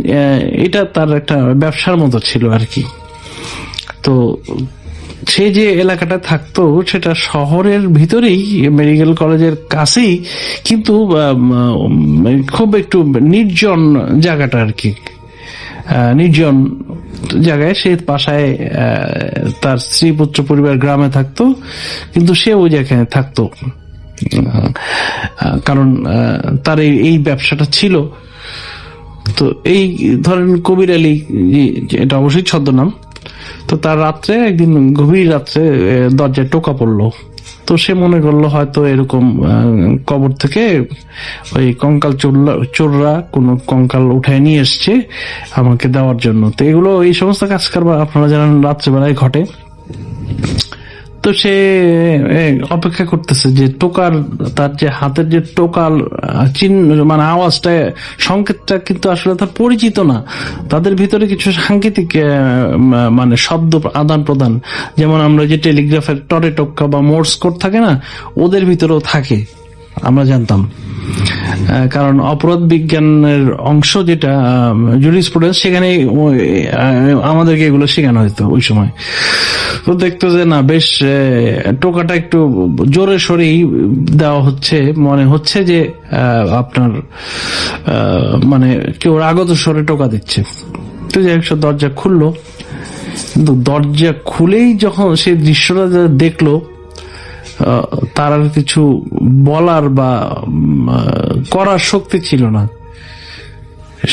এটা তার একটা ব্যবসার মতো ছিল আর কি। তো সে যে এলাকাটা থাকতো সেটা শহরের ভিতরেই, মেডিকেল কলেজের কাছেই, কিন্তু খুব একটু নির্জন জায়গাটা আর কি। নির্জন জায়গায় সে বাসায় তার স্ত্রী পুত্র পরিবার গ্রামে থাকতো, কিন্তু সে ওই জায়গায় থাকতো কারণ তার এই ব্যবসাটা ছিল। তো এই ধরেন কবির আলী, এটা অবশ্যই ছদ্মনাম। তো তার রাত্রে একদিন গভীর রাত্রে দরজায় টোকা পড়লো। তো সে মনে করলো হয়তো এরকম কবর থেকে ওই কঙ্কাল চোররা কোনো কঙ্কাল উঠায় নিয়ে এসছে আমাকে দেওয়ার জন্য। তো এগুলো এই সমস্ত কাজ কারবার আপনারা জানেন রাত্রেবেলায় ঘটে। তো সে অপেক্ষা করতেছে যে টোকার, তার যে হাতের যে টোকার চিহ্ন মানে আওয়াজটা, সংকেতটা কিন্তু আসলে তার পরিচিত না। তাদের ভিতরে কিছু সাংকেতিক মানে শব্দ আদান প্রদান, যেমন আমরা যে টেলিগ্রাফের টরে টোকা বা মোর্স কোড থাকে না, ওদের ভিতরেও থাকে, আমরা জানতাম। কারণ অপরাধ বিজ্ঞানের অংশ যেটা জুরিসপ্রুডেন্স, সেখানে আমাদেরকে এগুলো শেখানো হতো ওই সময়। তো দেখতো যে না, বেশ টোকাটা একটু জোরে সরেই দেওয়া হচ্ছে, মনে হচ্ছে যে আপনার মানে কেউ আগত স্বরে টোকা দিচ্ছে। তো যে একশো দরজা খুললো, কিন্তু দরজা খুলেই যখন সে দৃশ্যটা দেখলো, তার আর কিছু বলার বা করার শক্তি ছিল না।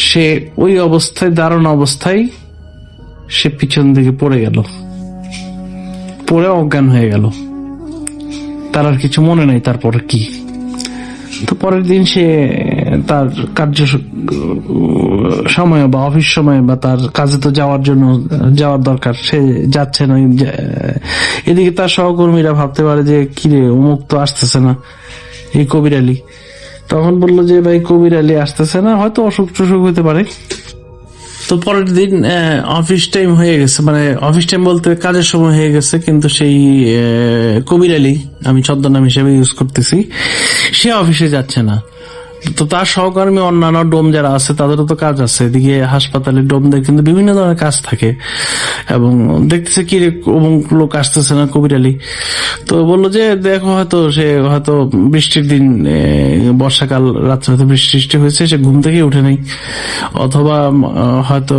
সে ওই অবস্থায়, দারুণ অবস্থায় সে পিছন দিকে পড়ে গেল, পড়ে অজ্ঞান হয়ে গেল। তার আর কিছু মনে নাই তারপরে কি। তো পরের দিন সে তার কার্য সময় বা অফিস সময় বা তার কাজে তো যাওয়ার দরকার, সে যাচ্ছে না। এদিকে তার সহকর্মীরা ভাবতে পারে যে কিরে অমুক তো আসতেছে না, এই কবির আলী। তখন বললো যে ভাই কবির আলী আসতেছে না, হয়তো অসুখ টসুখ হতে পারে। তো পরের দিন অফিস টাইম হয়ে গেছে, মানে অফিস টাইম বলতে কাজের সময় হয়ে গেছে, কিন্তু সেই কবির আলী, আমি ছদ্মনাম হিসেবে ইউজ করতেছি, সে অফিসে যাচ্ছে না। তো তার সহকর্মী অন্যান্য ডোম যারা আছে তাদেরও তো কাজ আছে, এদিকে হাসপাতালে ডোমদের কিন্তু বিভিন্ন ধরনের কাজ থাকে, এবং দেখতেছে কি অমুক লোক আসতেছে না, কবির আলী। তো বললো যে দেখো, হয়তো বৃষ্টির দিন, বর্ষাকাল, রাত্রে হয়তো বৃষ্টি হয়েছে, সে ঘুম থেকে উঠে নেই, অথবা হয়তো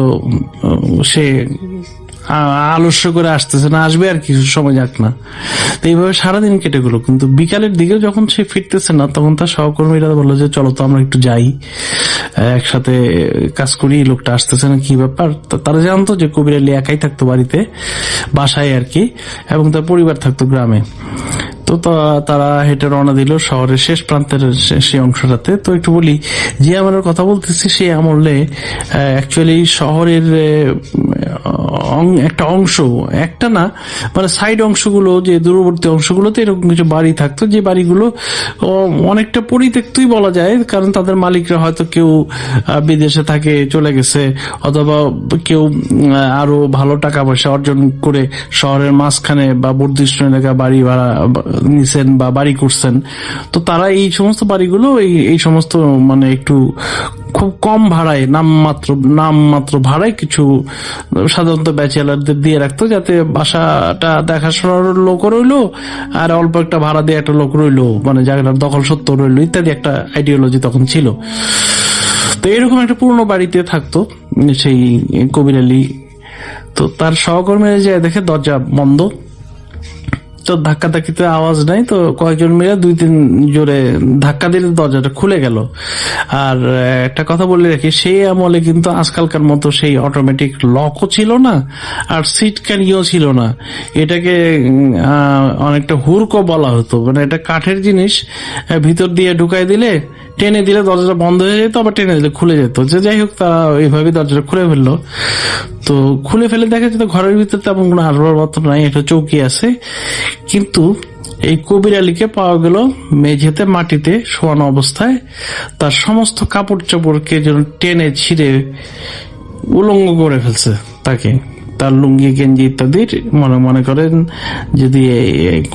সে আলস্য করে আসতেছে না, আসবে আর কিছু সময় যাক না। তো এইভাবে সারাদিন কেটে গেল, কিন্তু বিকালের দিকে যখন সে ফিরতেছে না, তখন তার সহকর্মীরা বললো যে চলো তো আমরা একটু যাই, একসাথে কাজ করি, লোকটা আসতেছে না, কি ব্যাপার। তো তারা জানতো যে কবির আলী একাই থাকতো বাড়িতে, বাসায় আর কি, এবং তার পরিবার থাকতো গ্রামে। তো তারা হেঁটে রওনা দিল শহরের শেষ প্রান্তের সেই অংশটাতে। তো একটু বলি, যে আমলের কথা বলতেছি, সেই আমলে অ্যাকচুয়ালি শহরের একটা অংশ, একটা না মানে সাইড অংশগুলো, যে দূরবর্তী অংশগুলোতে এরকম কিছু বাড়ি থাকতো, যে বাড়িগুলো অনেকটা পরিত্যক্তই বলা যায়, কারণ তাদের মালিকরা হয়তো কেউ বিদেশে থাকে, চলে গেছে, অথবা কেউ আরো ভালো টাকা পয়সা অর্জন করে শহরের মাঝখানে বা বর্ধিষ্ণু এলাকায় বাড়ি ভাড়া নিছেন বা বাড়ি করছেন। তো তারা এই সমস্ত বাড়িগুলো এই সমস্ত মানে একটু খুব কম ভাড়ায়, নামমাত্র ভাড়ায় কিছু সাধারণত ব্যাচেলারদের দিয়ে রাখতো, যাতে বাসাটা দেখাশোনার লোক রইলো আর অল্প একটা ভাড়া দিয়ে একটা লোক রইলো, মানে জায়গাটার দখল সত্ত্ব রইলো ইত্যাদি একটা আইডিওলজি তখন ছিল। তো এরকম একটা পুরনো বাড়িতে থাকতো সেই কবির আলী। তো তার সহকর্মীরা যে দেখে দরজা বন্ধ, তো ধাক্কাধাক্কিতে আওয়াজ নাই, তো কয়েকজন মিলে 2-3 জোরে ধাক্কা দিলে দরজাটা খুলে গেল। আর একটা কথা বলে রাখি, সেই আমলে কিন্তু আজকালকার মতো সেই অটোমেটিক লকও ছিল না, আর সিট ক্যারিও ছিল না। এটাকে অনেকটা হুড়কো বলা হতো, মানে এটা কাঠের জিনিস, ভিতর দিয়ে ঢুকাই দিলে টেনে দিলে দরজাটা বন্ধ হয়ে যেত, আবার টেনে দিলে খুলে যেত। যে যাই হোক, তারা এইভাবে দরজাটা খুলে ফেললো। তো খুলে ফেলে দেখা যেত ঘরের ভিতরে তেমন কোনো আসবাবপত্র নাই, একটা চৌকি আছে। কিন্তু এই কবির আলীকে পাওয়া গেল মেঝেতে মাটিতে শোয়ানো অবস্থায়, তার সমস্ত কাপড় চোপড়কে যেন টেনে ছিঁড়ে উলঙ্গ করে ফেলছে তাকে। তার লুঙ্গি গেঞ্জি ইত্যাদির মনে করেন যদি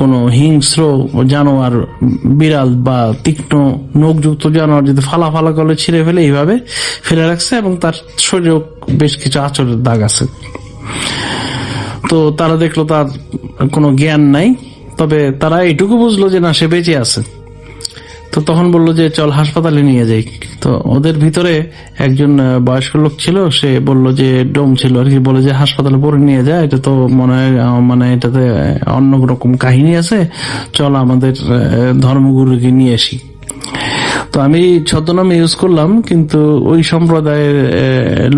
কোনো হিংস্র জানোয়ার, বিড়াল বা তীক্ষ্ণ নখযুক্ত জানোয়ার যদি ফালা ফালা করে ছিঁড়ে ফেলে, এইভাবে ফেলে রাখছে। এবং তার শরীরেও বেশ কিছু আঁচড়ের দাগ আছে। তো তারা দেখলো তার কোনো জ্ঞান নাই, তবে তারা এইটুকু বুঝলো যে না, সে বেঁচে আছে। তো তখন বললো যে চল হাসপাতালে নিয়ে যাই। তো ওদের ভিতরে একজন বয়স্ক লোক ছিল, সে বলল যে ডোম ছিল আর কি, বলে যে হাসপাতালে পরে নিয়ে যায়, এটা তো মনে হয় মানে এটাতে অন্য রকম কাহিনী আছে, চল আমাদের ধর্মগুরুকে নিয়ে আসি। তো আমি ছদ্মনাম ইউজ করলাম, কিন্তু ওই সম্প্রদায়ের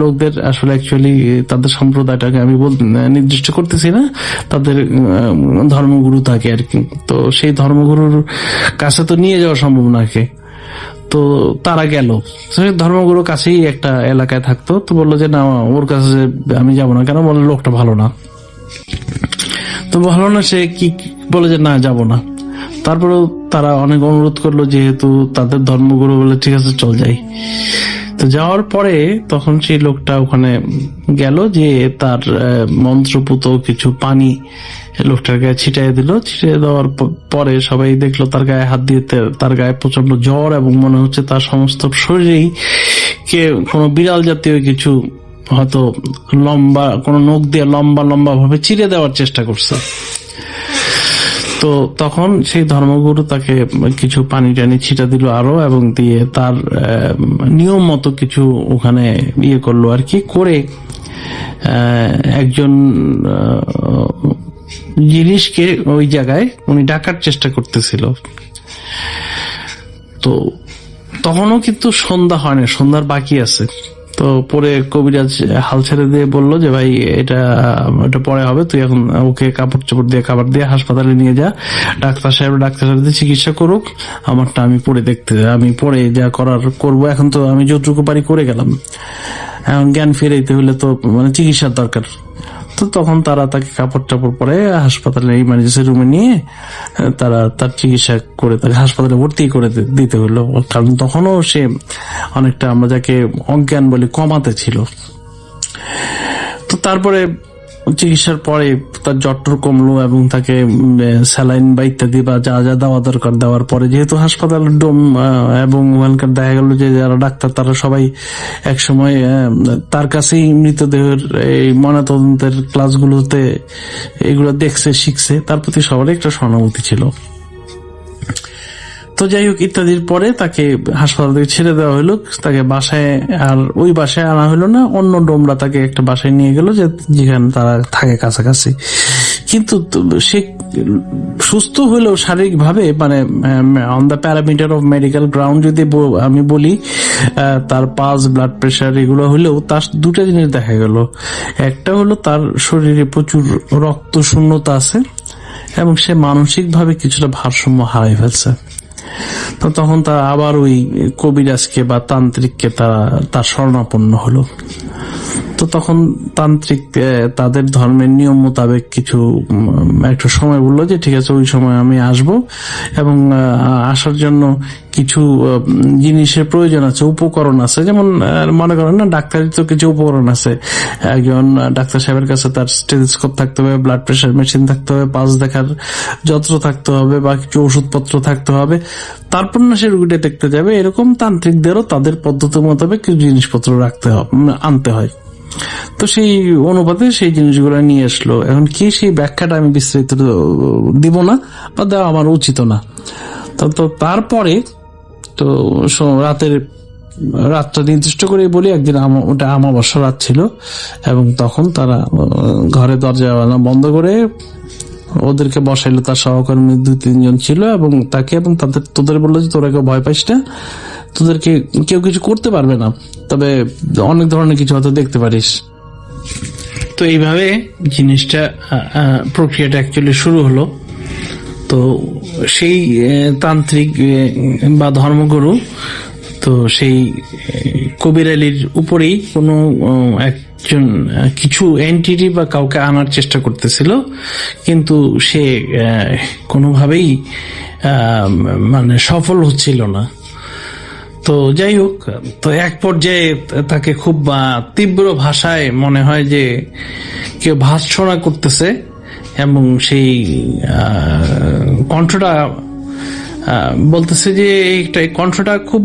লোকদের আসলে অ্যাকচুয়ালি তাদের সম্প্রদায়টাকে আমি নির্দিষ্ট করতেছি না, তাদের ধর্মগুরু থাকে আর কি। তো সেই ধর্মগুরুর কাছে তো নিয়ে যাওয়া সম্ভব নাকি। তো তারা গেল, ধর্মগুরুর কাছেই একটা এলাকায় থাকতো। তো বললো যে না, ওর কাছে আমি যাবো না। কেন? বললো লোকটা ভালো না। তো ভালো না, সে কি বলে যে না, যাব না। তারপরেও তারা অনেক অনুরোধ করলো, যেহেতু তাদের ধর্মগুরু বলে ঠিক আছে চল যাই। তো যাওয়ার পরে তখন সেই লোকটা ওখানে গেল, যে তার মন্ত্রপুত কিছু পানি লোকটার গায়ে ছিটাই দিল। ছিটিয়ে দেওয়ার পরে সবাই দেখলো তার গায়ে হাত দিয়ে তার গায়ে প্রচন্ড জ্বর, এবং মনে হচ্ছে তার সমস্ত শরীরেই কোনো বিড়াল জাতীয় কিছু হয়তো লম্বা কোনো নখ দিয়ে লম্বা লম্বা ভাবে চিরে দেওয়ার চেষ্টা করছে। তো তখন সেই ধর্মগুরু তাকে কিছু পানি টানি ছিটা দিল আরো, এবং দিয়ে তার নিয়ম মতো কিছু ওখানে ইয়ে করলো আর কি। করে একজন জিনিসকে ওই জায়গায় উনি ডাকার চেষ্টা করতেছিল। তো তখনও কিন্তু সন্ধ্যা হয় না, সন্ধ্যার বাকি আছে। তো পরে কবিরাজ হাল ছেড়ে দিয়ে বললো যে ভাই এটা পরে হবে, তুই এখন ওকে কাপড় চোপড় দিয়ে খাবার দিয়ে হাসপাতালে নিয়ে যা, ডাক্তার সাহেব চিকিৎসা করুক, আমারটা আমি পরে যা করার করবো। এখন তো আমি যতটুকু পারি করে গেলাম, এখন জ্ঞান ফিরাইতে হলে তো মানে চিকিৎসার দরকার। তো তখন তারা তাকে কাপড় টাপড় পরে হাসপাতালে ইমার্জেন্সি রুমে নিয়ে তারা তার চিকিৎসা করে তাকে হাসপাতালে ভর্তি করে দিতে হলো। কারণ তখনও সে অনেকটা, আমরা যাকে অজ্ঞান বলি, কমাতে ছিল। তো তারপরে চিকিৎসার পরে তার জ্বর কমলো, এবং তাকে স্যালাইন বা ইত্যাদি বা যা যা দেওয়া দরকার দেওয়ার পরে, যেহেতু হাসপাতালের ডোম এবং ওখানকার দেখা গেল যে যারা ডাক্তার তারা সবাই একসময় তার কাছেই মৃতদেহের এই ময়নাতদন্তের ক্লাসগুলোতে এগুলো দেখছে, শিখছে, তার প্রতি সবারই একটা সহানুভূতি ছিল। তো যাই হোক, ইত্যাদির পরে তাকে হাসপাতাল থেকে ছেড়ে দেওয়া হলো, তাকে বাসায়, আর ওই বাসায় আনা হলো না, অন্য ডোমরা তাকে একটা বাসায় নিয়ে গেল যেখানে তারা থাকে কাছাকাছি। কিন্তু সে সুস্থ হলেও শারীরিক ভাবে, মানে on the parameter of medical ground যদি আমি বলি, তার পালস, ব্লাড প্রেশার এগুলো হলেও তার দুটা জিনিস দেখা গেল। একটা হলো তার শরীরে প্রচুর রক্ত শূন্যতা আছে, এবং সে মানসিক ভাবে কিছুটা ভারসাম্য হারাই ফেলছে। তো তখন তারা আবার ওই কবিরাজকে বা তান্ত্রিককে তার শরণাপন্ন হলো। তো তখন তান্ত্রিক তাদের ধর্মের নিয়ম মোতাবেক কিছু একটা সময় বললো যে ঠিক আছে, ওই সময় আমি আসব, এবং আসার জন্য কিছু জিনিসের প্রয়োজন আছে, উপকরণ আছে। যেমন মনে করেন না, ডাক্তারের তো কিছু উপকরণ আছে। একজন ডাক্তার সাহেবের কাছে তার স্টেথোস্কোপ থাকতে হবে, ব্লাড প্রেশার মেশিন থাকতে হবে, পালস দেখার যন্ত্র থাকতে হবে, বা কিছু ওষুধপত্র থাকতে হবে। তারপর না সে রোগীটা দেখতে যাবে। এরকম তান্ত্রিকদেরও তাদের পদ্ধতি মোতাবেক কিছু জিনিসপত্র আনতে হয়। তো সেই অনুপাতে সেই জিনিসগুলো নিয়ে আসলো। এখন কি সেই ব্যাখ্যাটা আমি বিস্তারিত দিব না, বা দেওয়া আমার উচিত না। তো তারপরে তো রাতটা নির্দিষ্ট করে বলি, একদিন ওটা আমাবস্যা রাত ছিল, এবং তখন তারা ঘরে দরজা বন্ধ করে ওদেরকে বসাইলো। তার সহকর্মী 2-3 জন ছিল, এবং তাকে এবং তোদের বললো যে তোরা কেউ ভয় পাইস না, তোদেরকে কেউ কিছু করতে পারবে না, তবে অনেক ধরনের কিছু হয়তো দেখতে পারিস। তো এইভাবে জিনিসটা প্রক্রিয়াটা অ্যাকচুয়ালি শুরু হলো। তো সেই তান্ত্রিক বা ধর্মগুরু তো সেই কবির আলীর উপরেই কোনো একজন কিছু এন্টিটি বা কাউকে আনার চেষ্টা করতেছিল, কিন্তু সে কোনোভাবেই মানে সফল হচ্ছিল না। তো যাই হোক, তো এক পর্যায়ে তাকে খুব তীব্র ভাষায় মনে হয় যে কেউ ভর্ৎসনা করতেছে, এবং সেই কণ্ঠটা বলতেছে যে এই কণ্ঠটা খুব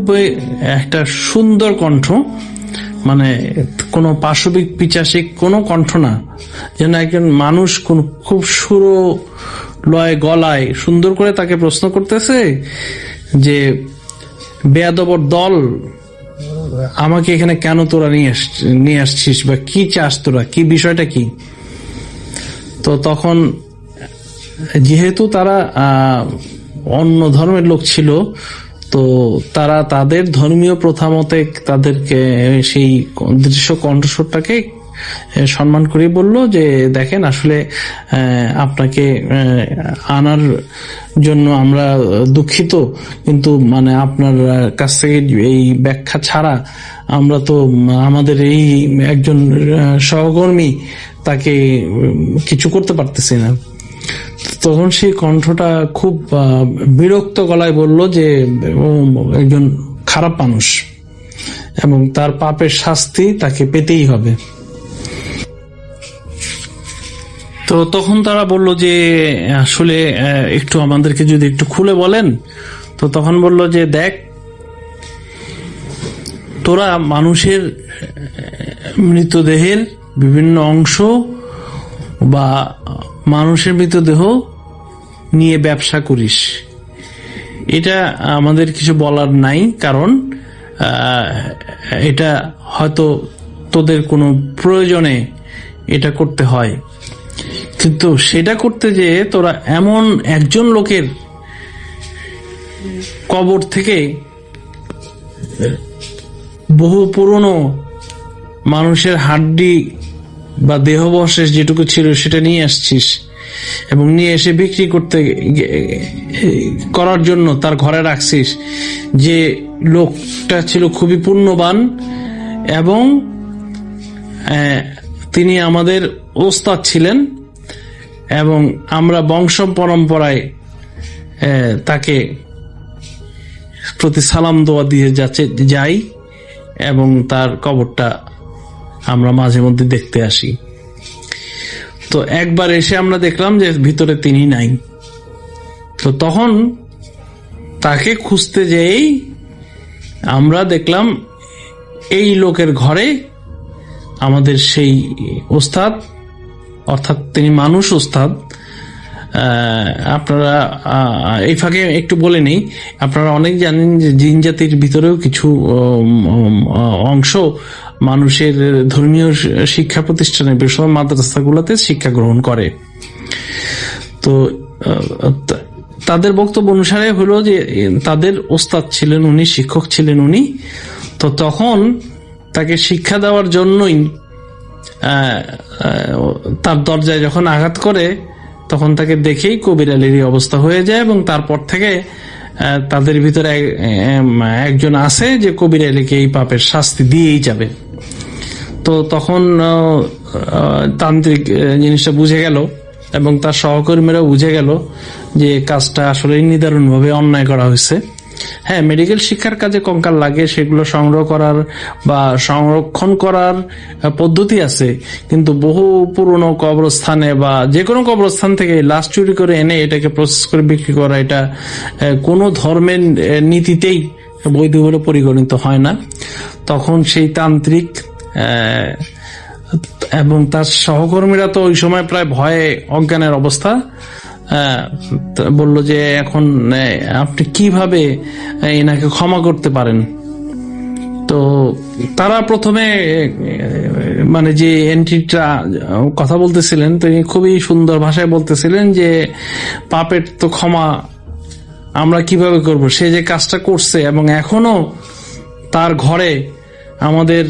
একটা সুন্দর কণ্ঠ, মানে কোনো পাশবিক পিচাসিক কোনো কণ্ঠ না, যেন একজন মানুষ কোন খুব সুর লয় গলায় সুন্দর করে তাকে প্রশ্ন করতেছে যে বেয়াদবর দল, আমাকে এখানে কেন তোরা নিয়ে আসছিস, বা কি চাস তোরা, কি বিষয়টা কি। তো তখন যেহেতু তারা অন্য ধর্মের লোক ছিল, তো তারা তাদের ধর্মীয় প্রথা মতে তাদেরকে সেই দৃশ্য কণ্ঠস্বরটাকে সম্মান করে বলল যে দেখেন, আসলে আপনাকে আনার জন্য আমরা দুঃখিত, কিন্তু মানে আপনার কাছ থেকে এই ব্যাখ্যা ছাড়া আমরা তো আমাদের এই একজন সহকর্মী তাকে কিছু করতে পারতেছি না। তখন সেই কণ্ঠটা খুব বিরক্ত গলায় বলল যে ও একজন খারাপ মানুষ এবং তার পাপের শাস্তি তাকে পেতেই হবে। তো তখন তারা বলল যে আসলে একটু আমাদেরকে যদি একটু খুলে বলেন। তো তখন বলল যে দেখ, তোরা মানুষের মৃতদেহের বিভিন্ন অংশ বা মানুষের মৃতদেহ নিয়ে ব্যবসা করিস, এটা আমাদের কিছু বলার নাই, কারণ এটা হয়তো তোদের কোনো প্রয়োজনে এটা করতে হয়, কিন্তু সেটা করতে যে তোরা এমন একজন লোকের কবর থেকে বহু পুরনো মানুষের হাড্ডি বা দেহাবশেষ যেটুকু ছিল সেটা নিয়ে আসছিস, এবং নিয়ে এসে বিক্রি করার জন্য তার ঘরে রাখছিস, যে লোকটা ছিল খুবই পুণ্যবান এবং তিনি আমাদের ওস্তাদ ছিলেন, এবং আমরা বংশ পরম্পরায় তাকে প্রতি সালাম দোয়া দিয়ে যাই, এবং তার কবরটা আমরা মাঝে মধ্যে দেখতে আসি। তো একবার এসে আমরা দেখলাম যে ভিতরে তিনি নাই। তো তখন তাকে খুঁজতে যেই আমরা দেখলাম এই লোকের ঘরে আমাদের সেই ওস্তাদ, অর্থাৎ তিনি মানুষ ওস্তাদ। আপনারা এই ফাঁকে একটু বলে নেই, আপনারা অনেক জানেন যে জিন জাতির ভিতরেও কিছু অংশ মানুষের ধর্মীয় শিক্ষা প্রতিষ্ঠানে, বিশেষ মাদ্রাসাগুলোতে শিক্ষা গ্রহণ করে। তো তাদের বক্তব্য অনুসারে হলো যে তাদের ওস্তাদ ছিলেন উনি, শিক্ষক ছিলেন উনি। তো তখন তাকে শিক্ষা দেওয়ার জন্যই তার দরজায় যখন আঘাত করে, তখন তাকে দেখেই কবির আলীর অবস্থা হয়ে যায়, এবং তারপর থেকে তাদের ভিতরে একজন আছে যে কবির আলীকে এই পাপের শাস্তি দিয়েই যাবে। তো তখন তান্ত্রিক জিনিসটা বুঝে গেল, এবং তার সহকর্মীরাও বুঝে গেল যে কাজটা আসলে নিদারুণভাবে অন্যায় করা হয়েছে। হ্যাঁ, মেডিকেল শিক্ষার কাজে কঙ্কাল লাগে, সেগুলো সংগ্রহ করার বা সংরক্ষণ করার পদ্ধতি আছে, কিন্তু বহু পুরনো কবরস্থানে বা যে কোনো কবরস্থান থেকে লাশ চুরি করে এনে এটাকে প্রসেস করে বিক্রি করা, এটা কোনো ধর্মের নীতিতেই বৈধ বলে পরিগণিত হয় না। তখন সেই তান্ত্রিক এবং তার সহকর্মীরা তো ওই সময় প্রায় ভয়ে অজ্ঞানের অবস্থা, বলল যে এখন আপনি কিভাবে এনাকে ক্ষমা করতে পারেন। তো তারা প্রথমে মানে যে এন্ট্রিটা কথা বলতেছিলেন তিনি খুবই সুন্দর ভাষায় বলতেছিলেন যে পাপের তো ক্ষমা আমরা কিভাবে করব, সে যে কাজটা করছে এবং এখনো তার ঘরে আমাদের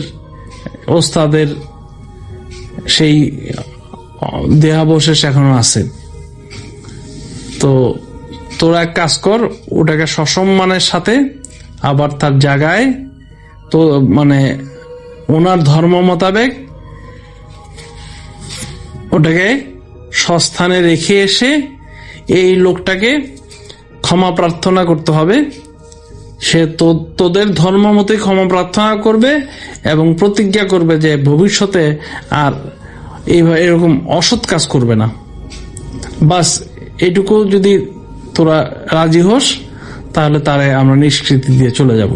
ওস্তাদের সেই দেহাবশেষ এখনো আছে। তো তোরা এক কাজ কর, ওটাকে সসম্মানের সাথে আবার তার জায়গায় তো মানে ওনার ধর্ম মোতাবেক ওটাকে সস্থানে রেখে এসে এই লোকটাকে ক্ষমা প্রার্থনা করতে হবে। সে তোদের ধর্ম মতে ক্ষমা প্রার্থনা করবে এবং প্রতিজ্ঞা করবে যে ভবিষ্যতে আর এরকম অসৎ কাজ করবে না। বাস এটুকু যদি তোরা রাজি হোস তাহলে তারে আমরা নিষ্কৃতি দিয়ে চলে যাব।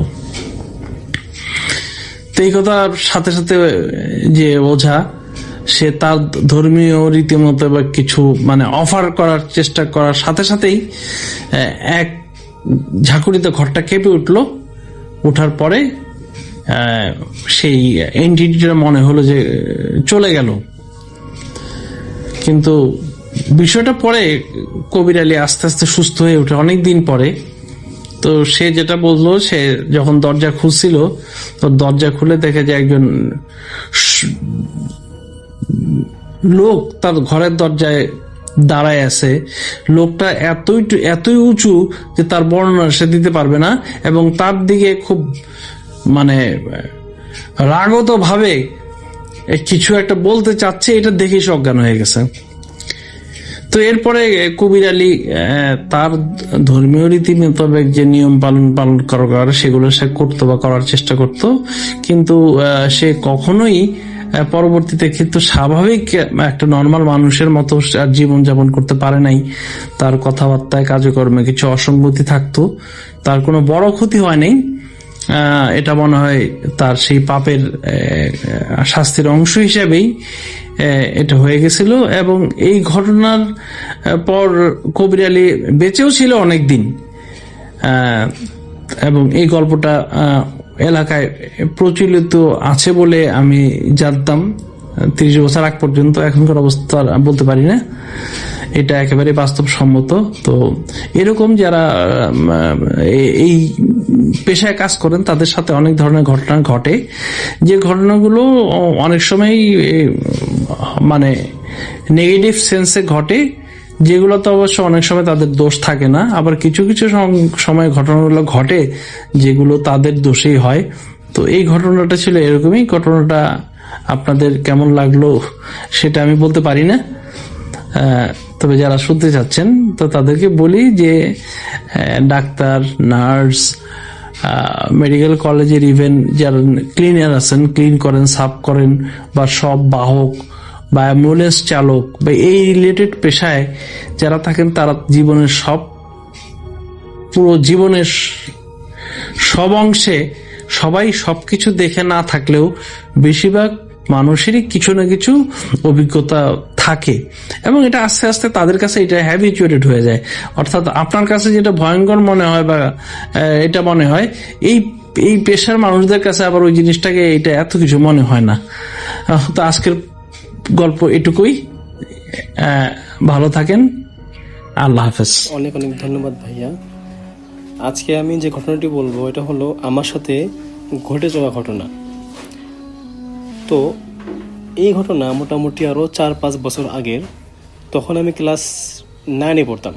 তো এই কথার সাথে সাথে যে ওঝা সে তার ধর্মীয় রীতিমতো বা কিছু মানে অফার করার চেষ্টা করার সাথে সাথেই এক ঝাঁকুড়িতে ঘরটা কেঁপে উঠলো। ওঠার পরে সেই এন্টিটিটা মনে হলো যে চলে গেল। কিন্তু বিষয়টা পরে কবির আলী আস্তে আস্তে সুস্থ হয়ে ওঠে অনেকদিন পরে। তো সে যেটা বললো, সে যখন দরজা খুলছিল তো দরজা খুলে দেখে যে একজন লোক তার ঘরের দরজায় দাঁড়ায় আছে। লোকটা এতই উঁচু যে তার বর্ণনা সে দিতে পারবে না, এবং তার দিকে খুব মানে রাগত ভাবে কিছু একটা বলতে চাচ্ছে, এটা দেখেই সে অজ্ঞান হয়ে গেছে। তো এরপরে কবির আলী তার ধর্মীয় রীতি মোতাবেক যে নিয়ম পালন করার সেগুলো সে করতো বা করার চেষ্টা করত, কিন্তু সে কখনোই পরবর্তীতে কিন্তু স্বাভাবিক একটা নর্মাল মানুষের মতো জীবনযাপন করতে পারে নাই। তার কথাবার্তায় কাজকর্মে কিছু অসঙ্গতি থাকতো। তার কোনো বড় ক্ষতি হয় নাই, এটা মনে হয় তার সেই পাপের শাস্তির অংশ হিসেবেই এটা হয়ে গেছিল। এবং এই ঘটনার পর কবির আলী বেঁচেও ছিল অনেক দিন, এবং এই গল্পটা এলাকায় প্রচলিত আছে বলে আমি জানতাম 30 বছর আগ পর্যন্ত। এখনকার অবস্থা বলতে পারি না, এটা একেবারে বাস্তবসম্মত। তো এরকম যারা এই পেশায় কাজ করেন তাদের সাথে অনেক ধরনের ঘটনা ঘটে, যে ঘটনাগুলো অনেক সময় মানে নেগেটিভ সেন্সে ঘটে, যেগুলো তো অবশ্য অনেক সময় তাদের দোষ থাকে না। আবার কিছু কিছু সময় ঘটনাগুলো ঘটে যেগুলো তাদের দোষেই হয়। তো এই ঘটনাটা ছিল এরকমই। ঘটনাটা আপনাদের কেমন লাগলো সেটা আমি বলতে পারি না, তবে যারা শুনতে চাচ্ছেন তো তাদেরকে বলি যে ডাক্তার, নার্স, মেডিকেল কলেজের ইভেন যারা ক্লিনার আছেন, ক্লিন করেন, সাফ করেন, বা সব বাহক বা অ্যাম্বুলেন্স চালক বা এই রিলেটেড পেশায় যারা থাকেন, তারা জীবনের পুরো জীবনের সব অংশে সবাই সবকিছু দেখে না থাকলেও বেশিরভাগ মানুষেরই কিছু না কিছু অভিজ্ঞতা থাকে, এবং এটা আস্তে আস্তে তাদের কাছে এটা হ্যাবিচুয়েটেড হয়ে যায়। অর্থাৎ আপনার কাছে যেটা ভয়ঙ্কর মনে হয় বা এটা মনে হয়, এই পেশার মানুষদের কাছে আবার ওই জিনিসটাকে এটা এত কিছু মনে হয় না। তো আজকের গল্প এটুকুই। ভালো থাকেন, আল্লাহ হাফেজ। অনেক অনেক ধন্যবাদ ভাইয়া। আজকে আমি যে ঘটনাটি বলবো এটা হলো আমার সাথে ঘটে যাওয়া ঘটনা। তো এই ঘটনা মোটামুটি আরও 4-5 বছর আগের। তখন আমি ক্লাস 9-এ পড়তাম।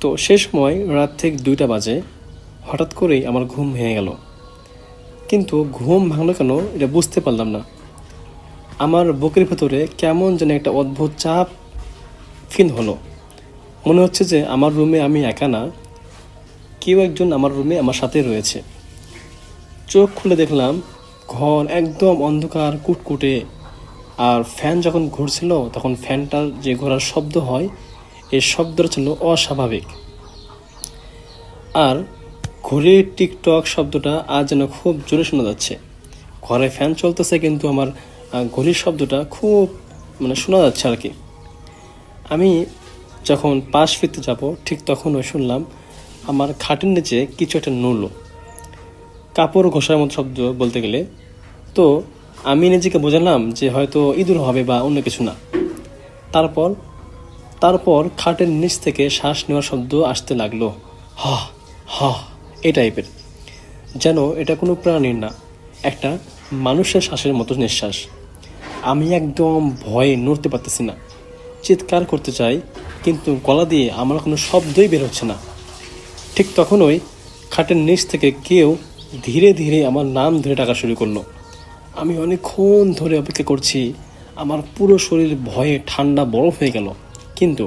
তো সে সময় রাত ঠিক 2টা বাজে, হঠাৎ করেই আমার ঘুম ভেঙে গেল। কিন্তু ঘুম ভাঙলো কেন এটা বুঝতে পারলাম না। আমার বুকের ভেতরে কেমন যেন একটা অদ্ভুত চাপ ফিল হলো। মনে হচ্ছে যে আমার রুমে আমি একা না, কেউ একজন আমার রুমে আমার সাথে রয়েছে। চোখ খুলে দেখলাম ঘর একদম অন্ধকার কুটকুটে, আর ফ্যান যখন ঘুরছিল তখন ফ্যানটার যে ঘোরার শব্দ হয় এই শব্দটা ছিল অস্বাভাবিক। আর ঘুরে টিকটক শব্দটা আজ যেন খুব জোরে শোনা যাচ্ছে। ঘরে ফ্যান চলতেছে কিন্তু আমার ঘড়ির শব্দটা খুব শোনা যাচ্ছে আর কি। আমি যখন পাশ ফিরতে যাব ঠিক তখন শুনলাম আমার খাটের নিচে কিছু একটা নড়ল, কাপড় ঘষার মতো শব্দ বলতে গেলে। তো আমি নিজেকে বোঝালাম যে হয়তো ইঁদুর হবে বা অন্য কিছু না। তারপর খাটের নিচ থেকে শ্বাস নেওয়ার শব্দ আসতে লাগলো, হা হা এই টাইপের, যেন এটা কোনো প্রাণীর না, একটা মানুষের শ্বাসের মতো নিঃশ্বাস। আমি একদম ভয়ে নড়তে পারতেছি না, চিৎকার করতে চাই কিন্তু গলা দিয়ে আমার কোনো শব্দই বের হচ্ছে না। ঠিক তখনই খাটের নিচ থেকে কেউ ধীরে ধীরে আমার নাম ধরে ডাকা শুরু করলো। আমি অনেকক্ষণ ধরে অপেক্ষা করছি, আমার পুরো শরীর ভয়ে ঠান্ডা বরফ হয়ে গেল। কিন্তু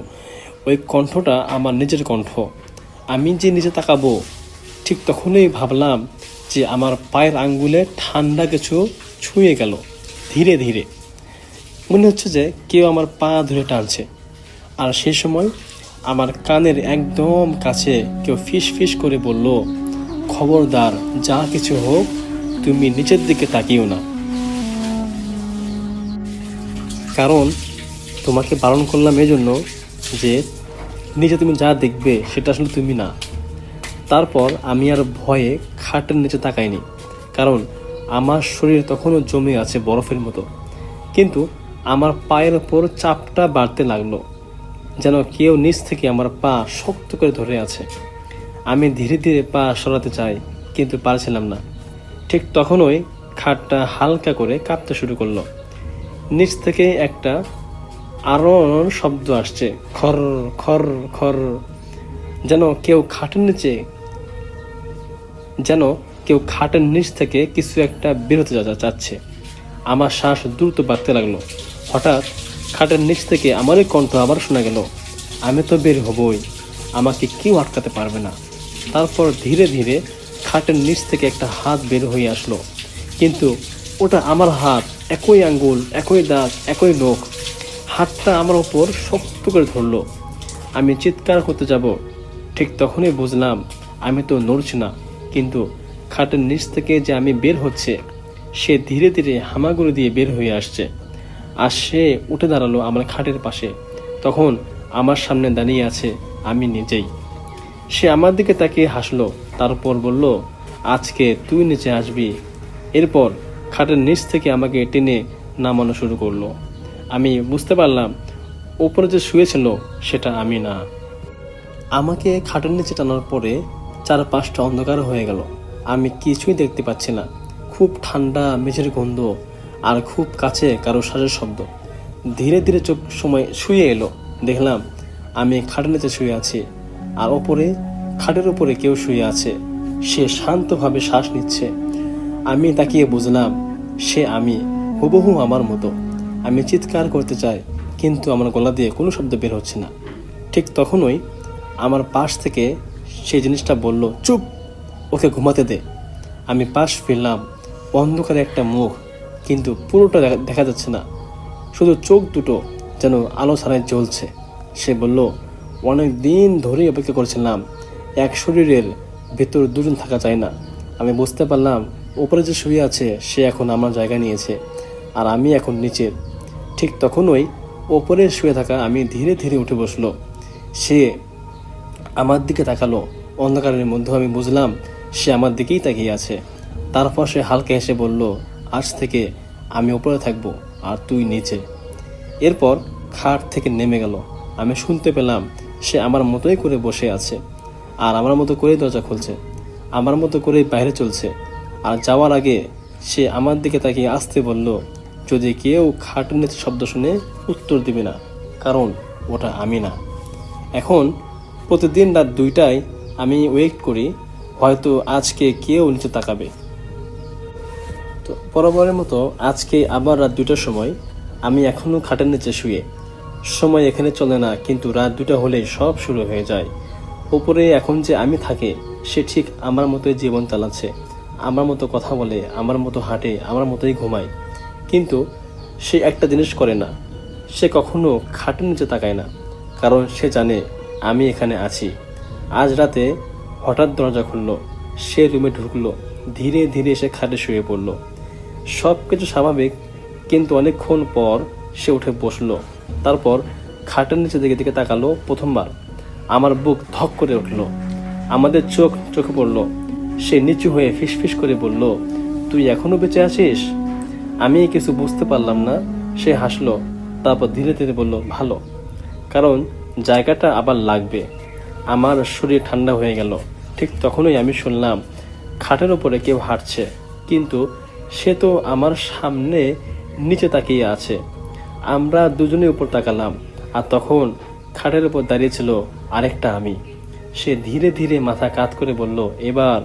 ওই কণ্ঠটা আমার নিজের কণ্ঠ। আমি যে নিজে তাকাবো, ঠিক তখনই ভাবলাম যে আমার পায়ের আঙ্গুলে ঠান্ডা কিছু ছুঁয়ে গেল। ধীরে ধীরে মনে হচ্ছে যে কেউ আমার পা ধরে টানছে। আর সেই সময় আমার কানের একদম কাছে কেউ ফিস ফিস করে বলল, খবরদার, যা কিছু হোক তুমি নিচের দিকে তাকিও না, কারণ তোমাকে বারণ করলাম এই জন্য যে নিচে তুমি যা দেখবে সেটা আসলে তুমি না। তারপর আমি আর ভয়ে খাটের নিচে তাকাইনি, কারণ আমার শরীর তখনও জমে আছে বরফের মতো। কিন্তু আমার পায়ের ওপর চাপটা বাড়তে লাগলো, যেন কেউ নিচ থেকে আমার পা শক্ত করে ধরে আছে। আমি ধীরে ধীরে পা সরাতে চাই, কিন্তু পারছিলাম না। ঠিক তখনই খাটটা হালকা করে কাঁপতে শুরু করলো। নিচ থেকে একটা আরোহণ শব্দ আসছে, খর খর খর, যেন কেউ খাটের নিচ থেকে কিছু একটা বেরোতে চাচ্ছে। আমার শ্বাস দ্রুত বাড়তে লাগলো। হঠাৎ খাটের নিচ থেকে আমারই কণ্ঠ আবার শোনা গেল, আমি তো বের হবই, আমাকে কেউ আটকাতে পারবে না। তারপর ধীরে ধীরে খাটের নিচ থেকে একটা হাত বের হয়ে আসলো, কিন্তু ওটা আমার হাত, একই আঙ্গুল, একই দাঁত, একই নখ। হাতটা আমার ওপর শক্ত করে ধরলো। আমি চিৎকার করতে যাব, ঠিক তখনই বুঝলাম আমি তো নড়ছি না, কিন্তু খাটের নিচ থেকে যে আমি বের হচ্ছে, সে ধীরে ধীরে হামাগুড়ি দিয়ে বের হয়ে আসছে। আর সে উঠে দাঁড়ালো আমার খাটের পাশে। তখন আমার সামনে দাঁড়িয়ে আছে আমি নিজেই। সে আমার দিকে তাকিয়ে হাসলো, তারপর বলল, আজকে তুই নিচে আসবি। এরপর খাটের নিচ থেকে আমাকে টেনে নামানো শুরু করলো। আমি বুঝতে পারলাম ওপরে যে শুয়েছিল সেটা আমি না। আমাকে খাটের নিচে টানার পরে চারপাশটা অন্ধকার হয়ে গেল। আমি কিছুই দেখতে পাচ্ছি না। খুব ঠান্ডা মেঝের গন্ধ আর খুব কাছে কারো শ্বাসের শব্দ। ধীরে ধীরে চোখ সময় শুয়ে এলো। দেখলাম আমি খাটের নিচে শুয়ে আছি, আর ওপরে খাটের উপরে কেউ শুয়ে আছে। সে শান্তভাবে শ্বাস নিচ্ছে। আমি তাকিয়ে বুঝলাম সে আমি, হুবহু আমার মতো। আমি চিৎকার করতে চাই, কিন্তু আমার গলা দিয়ে কোনো শব্দ বের হচ্ছে না। ঠিক তখনই আমার পাশ থেকে সেই জিনিসটা বলল, চুপ, ওকে ঘুমাতে দে। আমি পাশ ফিরলাম। অন্ধকারে একটা মুখ, কিন্তু পুরোটা দেখা যাচ্ছে না, শুধু চোখ দুটো যেন আলো ছাড়াই জ্বলছে। সে বলল, অনেক দিন ধরেই অপেক্ষা করছিলাম, এক শরীরের ভেতর দুজন থাকা যায় না। আমি বুঝতে পারলাম ওপরে যে শুয়ে আছে সে এখন আমার জায়গা নিয়েছে, আর আমি এখন নিচের। ঠিক তখনই ওপরে শুয়ে থাকা আমি ধীরে ধীরে উঠে বসলো। সে আমার দিকে তাকালো। অন্ধকারের মধ্যে আমি বুঝলাম সে আমার দিকেই তাকিয়ে আছে। তারপর সে হালকা হেসে বলল, আজ থেকে আমি উপরে থাকবো আর তুই নিচে। এরপর খাট থেকে নেমে গেল। আমি শুনতে পেলাম সে আমার মতোই করে বসে আছে, আর আমার মতো করেই দরজা খুলছে, আমার মতো করেই বাইরে চলছে। আর যাওয়ার আগে সে আমার দিকে তাকিয়ে আসতে বলল, যদি কেউ খাটের নিচে শব্দ শুনে উত্তর দিবে না, কারণ ওটা আমি না। এখন প্রতিদিন রাত 2টায় আমি ওয়েট করি, হয়তো আজকে কেউ নিচে তাকাবে। তো বরাবরের মতো আজকে আবার রাত 2টার সময় আমি এখনও খাটের নিচে শুয়ে। সময় এখানে চলে না, কিন্তু রাত 2টা হলেই সব শুরু হয়ে যায়। উপরে এখন যে আমি থাকে, সে ঠিক আমার মতোই জীবন চালাচ্ছে, আমার মতো কথা বলে, আমার মতো হাঁটে, আমার মতোই ঘুমায়। কিন্তু সে একটা জিনিস করে না, সে কখনো খাটের নিচে তাকায় না, কারণ সে জানে আমি এখানে আছি। আজ রাতে হঠাৎ দরজা খুললো, সে রুমে ঢুকলো, ধীরে ধীরে সে খাটে শুয়ে পড়লো। সব কিছু স্বাভাবিক, কিন্তু অনেকক্ষণ পর সে উঠে বসলো। তারপর খাটের নিচে দিকে তাকালো প্রথমবার। আমার বুক ধক করে উঠলো, আমাদের চোখে পড়লো। সে নিচু হয়ে ফিসফিস করে বলল, তুই এখনো বেঁচে আছিস? আমি কিছু বুঝতে পারলাম না। সে হাসলো, তারপর ধীরে ধীরে বলল, ভালো, কারণ জায়গাটা আবার লাগবে। আমার শরীর ঠান্ডা হয়ে গেল। ঠিক তখনই আমি শুনলাম খাটের উপরে কেউ হাঁটছে, কিন্তু সে তো আমার সামনে নিচে তাকিয়ে আছে। আমরা দুজনে উপর তাকালাম, আর তখন খাটের উপর দাঁড়িয়ে ছিল আরেকটা আমি। সে ধীরে ধীরে মাথা কাত করে বলল, এবার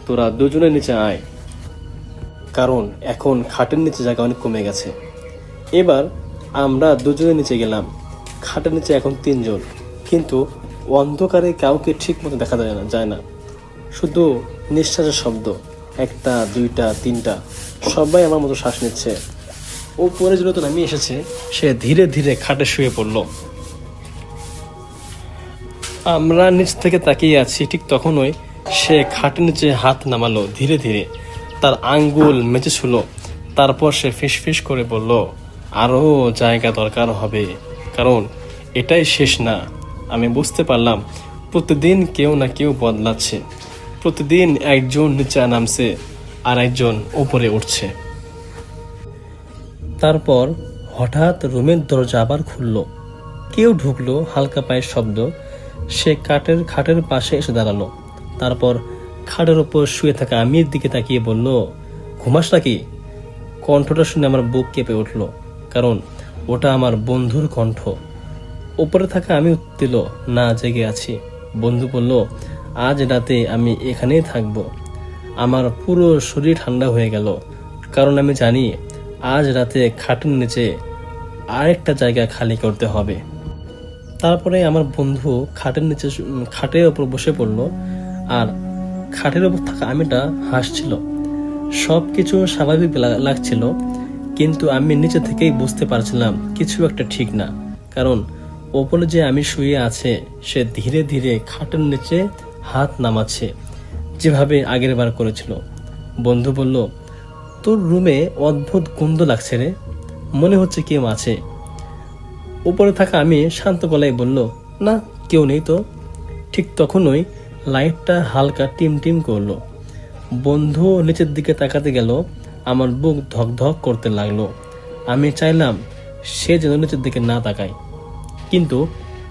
তোরা দুজনে নিচে আয়, কারণ এখন খাটের নিচে জায়গা অনেক কমে গেছে। এবার আমরা দুজনে নিচে গেলাম। খাটের নিচে এখন 3 জন, কিন্তু অন্ধকারে কাউকে ঠিক মতো দেখা যায় না, শুধু নিঃশ্বাসের শব্দ, 1টা 2টা 3টা, সবাই আমার মতো শ্বাস নিচ্ছে। উপরে যে নতুন নামিয়ে এসেছে সে ধীরে ধীরে খাটে শুয়ে পড়ল। আমরা নিচ থেকে তাকিয়ে আছি, ঠিক তখনই সে খাটের নিচে হাত নামালো ধীরে ধীরে, তার আঙ্গুল মেচে ছুলো। তারপর সে ফিসফিস করে বলল, আরও জায়গা দরকার হবে, কারণ এটাই শেষ না। আমি বুঝতে পারলাম প্রতিদিন কেউ না কেউ বদলাচ্ছে, প্রতিদিন একজন নিচে নামছে আর একজন উপরে উঠছে। তারপর হঠাৎ রুমের দরজা আবার খুলল, কেউ ঢুকলো, হালকা পায়ের শব্দ। সে খাটের পাশে এসে দাঁড়ালো। তারপর খাটের ওপর শুয়ে থাকা আমির দিকে তাকিয়ে বলল, ঘুমাস নাকি? কণ্ঠটা শুনে আমার বুক কেঁপে উঠল, কারণ ওটা আমার বন্ধুর কণ্ঠ। উপরে থাকা আমি উত্তর দিল, না, জেগে আছি। বন্ধু বলল, আজ রাতে আমি এখানেই থাকব। আমার পুরো শরীর ঠান্ডা হয়ে গেল, কারণ আমি জানি আজ রাতে খাটের নিচে আরেকটা জায়গা খালি করতে হবে। তারপরে আমার বন্ধু খাটের ওপর বসে পড়ল, আর খাটের ওপর থাকা আমিটা হাসছিল। সব কিছু স্বাভাবিক লাগছিল, কিন্তু আমি নিচে থেকেই বুঝতে পারছিলাম কিছু একটা ঠিক না, কারণ ওপরে যে আমি শুয়ে আছে সে ধীরে ধীরে খাটের নিচে হাত নামাচ্ছে, যেভাবে আগের বার করেছিল। বন্ধু বলল, তোর রুমে অদ্ভুত গন্ধ লাগছে রে, মনে হচ্ছে কেউ আছে। উপরে থাকা আমি শান্ত গলায় বলল, না, কেউ নেই তো। ঠিক তখনই লাইটটা হালকা টিম টিম করলো। বন্ধু নিচের দিকে তাকাতে গেল, আমার বুক ধক ধক করতে লাগলো। আমি চাইলাম সে যেন নিচের দিকে না তাকায়, কিন্তু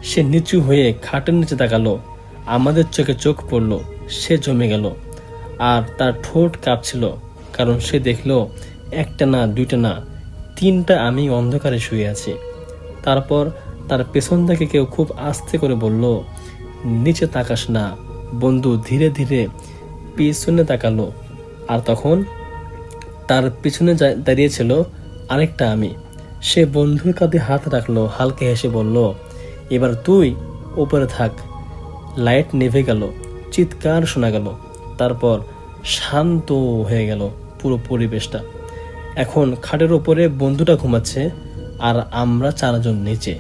সে নিচু হয়ে খাটের নিচে তাকালো। আমাদের চোখে চোখ পড়লো, সে জমে গেল, আর তার ঠোঁট কাঁপছিল, কারণ সে দেখলো 1টা না 2টা না 3টা আমি অন্ধকারে শুয়ে আছি। তারপর তার পেছন থেকে কেউ খুব আস্তে করে বলল, নিচে তাকাস না। বন্ধু ধীরে ধীরে পিছনে তাকালো, আর তখন তার পিছনে দাঁড়িয়েছিল আরেকটা আমি। সে বন্ধুর কাঁধে হাত রাখলো, হালকা হেসে বলল, এবার তুই উপরে থাক। লাইট নিভে গেল, চিৎকার শোনা গেল, তারপর শান্ত হয়ে গেল পুরো পরিবেশটা। এখন খাটের ওপরে বন্ধুটা ঘুমাচ্ছে, আর আমরা 4 জন নিচে।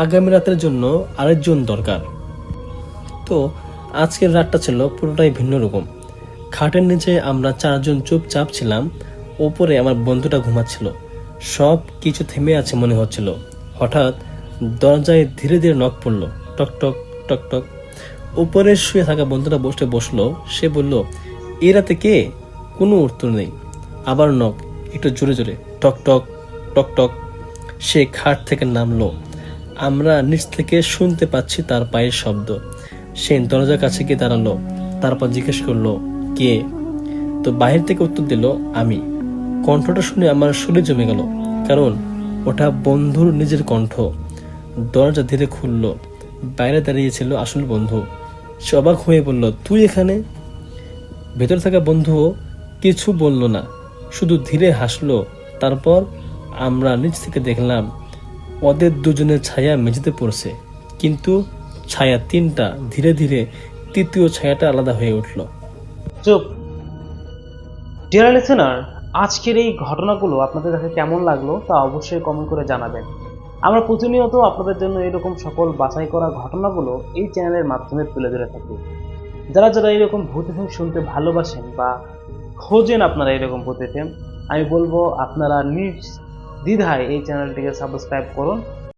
আগামী রাতের জন্য আরেকজন দরকার। তো আজকের রাতটা ছিল পুরোটাই ভিন্ন রকম। খাটের নিচে আমরা 4 জন চুপচাপ ছিলাম, ওপরে আমার বন্ধুটা ঘুমাচ্ছিল। সব কিছু থেমে আছে মনে হচ্ছিল। হঠাৎ দরজায় ধীরে ধীরে নক পড়লো, টক টক টক টক। উপরে শুয়ে থাকা বন্ধুটা বসলো। সে বলল, এ রাতে কে? কোনো উত্তর নেই। আবার নক, একটু জোরে জোরে, টক টক টক টক। সে খাট থেকে নামলো, আমরা নিচ থেকে শুনতে পাচ্ছি তার পায়ের শব্দ। সে দরজার কাছে গিয়ে দাঁড়ালো, তারপর জিজ্ঞেস করলো, কে? তো বাহির থেকে উত্তর দিল, আমি। কণ্ঠটা শুনে আমার শরীর জমে গেল, কারণ ওটা বন্ধুর নিজের কণ্ঠ। দরজা ধীরে খুললো, বাইরে দাঁড়িয়েছিল আসল বন্ধু। সে অবাক হয়ে বলল, তুই এখানে? ভেতর থাকা বন্ধুও কিছু বলল না, শুধু ধীরে হাসলো। তারপর আমরা নিচ থেকে দেখলাম ওদের দুজনের ছায়া মেঝেতে পড়ছে, কিন্তু ছায়া 3টা। ধীরে ধীরে 3য় ছায়াটা আলাদা হয়ে উঠল। চুপ। ডিয়ার লিসেনার, আজকের এই ঘটনাগুলো আপনাদের কাছে কেমন লাগলো তা অবশ্যই কমেন্ট করে জানাবেন। আমরা প্রতিনিয়ত আপনাদের জন্য এরকম সকল বাছাই করা ঘটনাগুলো এই চ্যানেলের মাধ্যমে তুলে ধরে থাকি। যারা যারা এরকম ভূত এফএম শুনতে ভালোবাসেন বা খোঁজেন আপনারা এরকম ভূত এফএম, আমি বলবো আপনারা নির্দ্বিধায় এই চ্যানেলটিকে সাবস্ক্রাইব করুন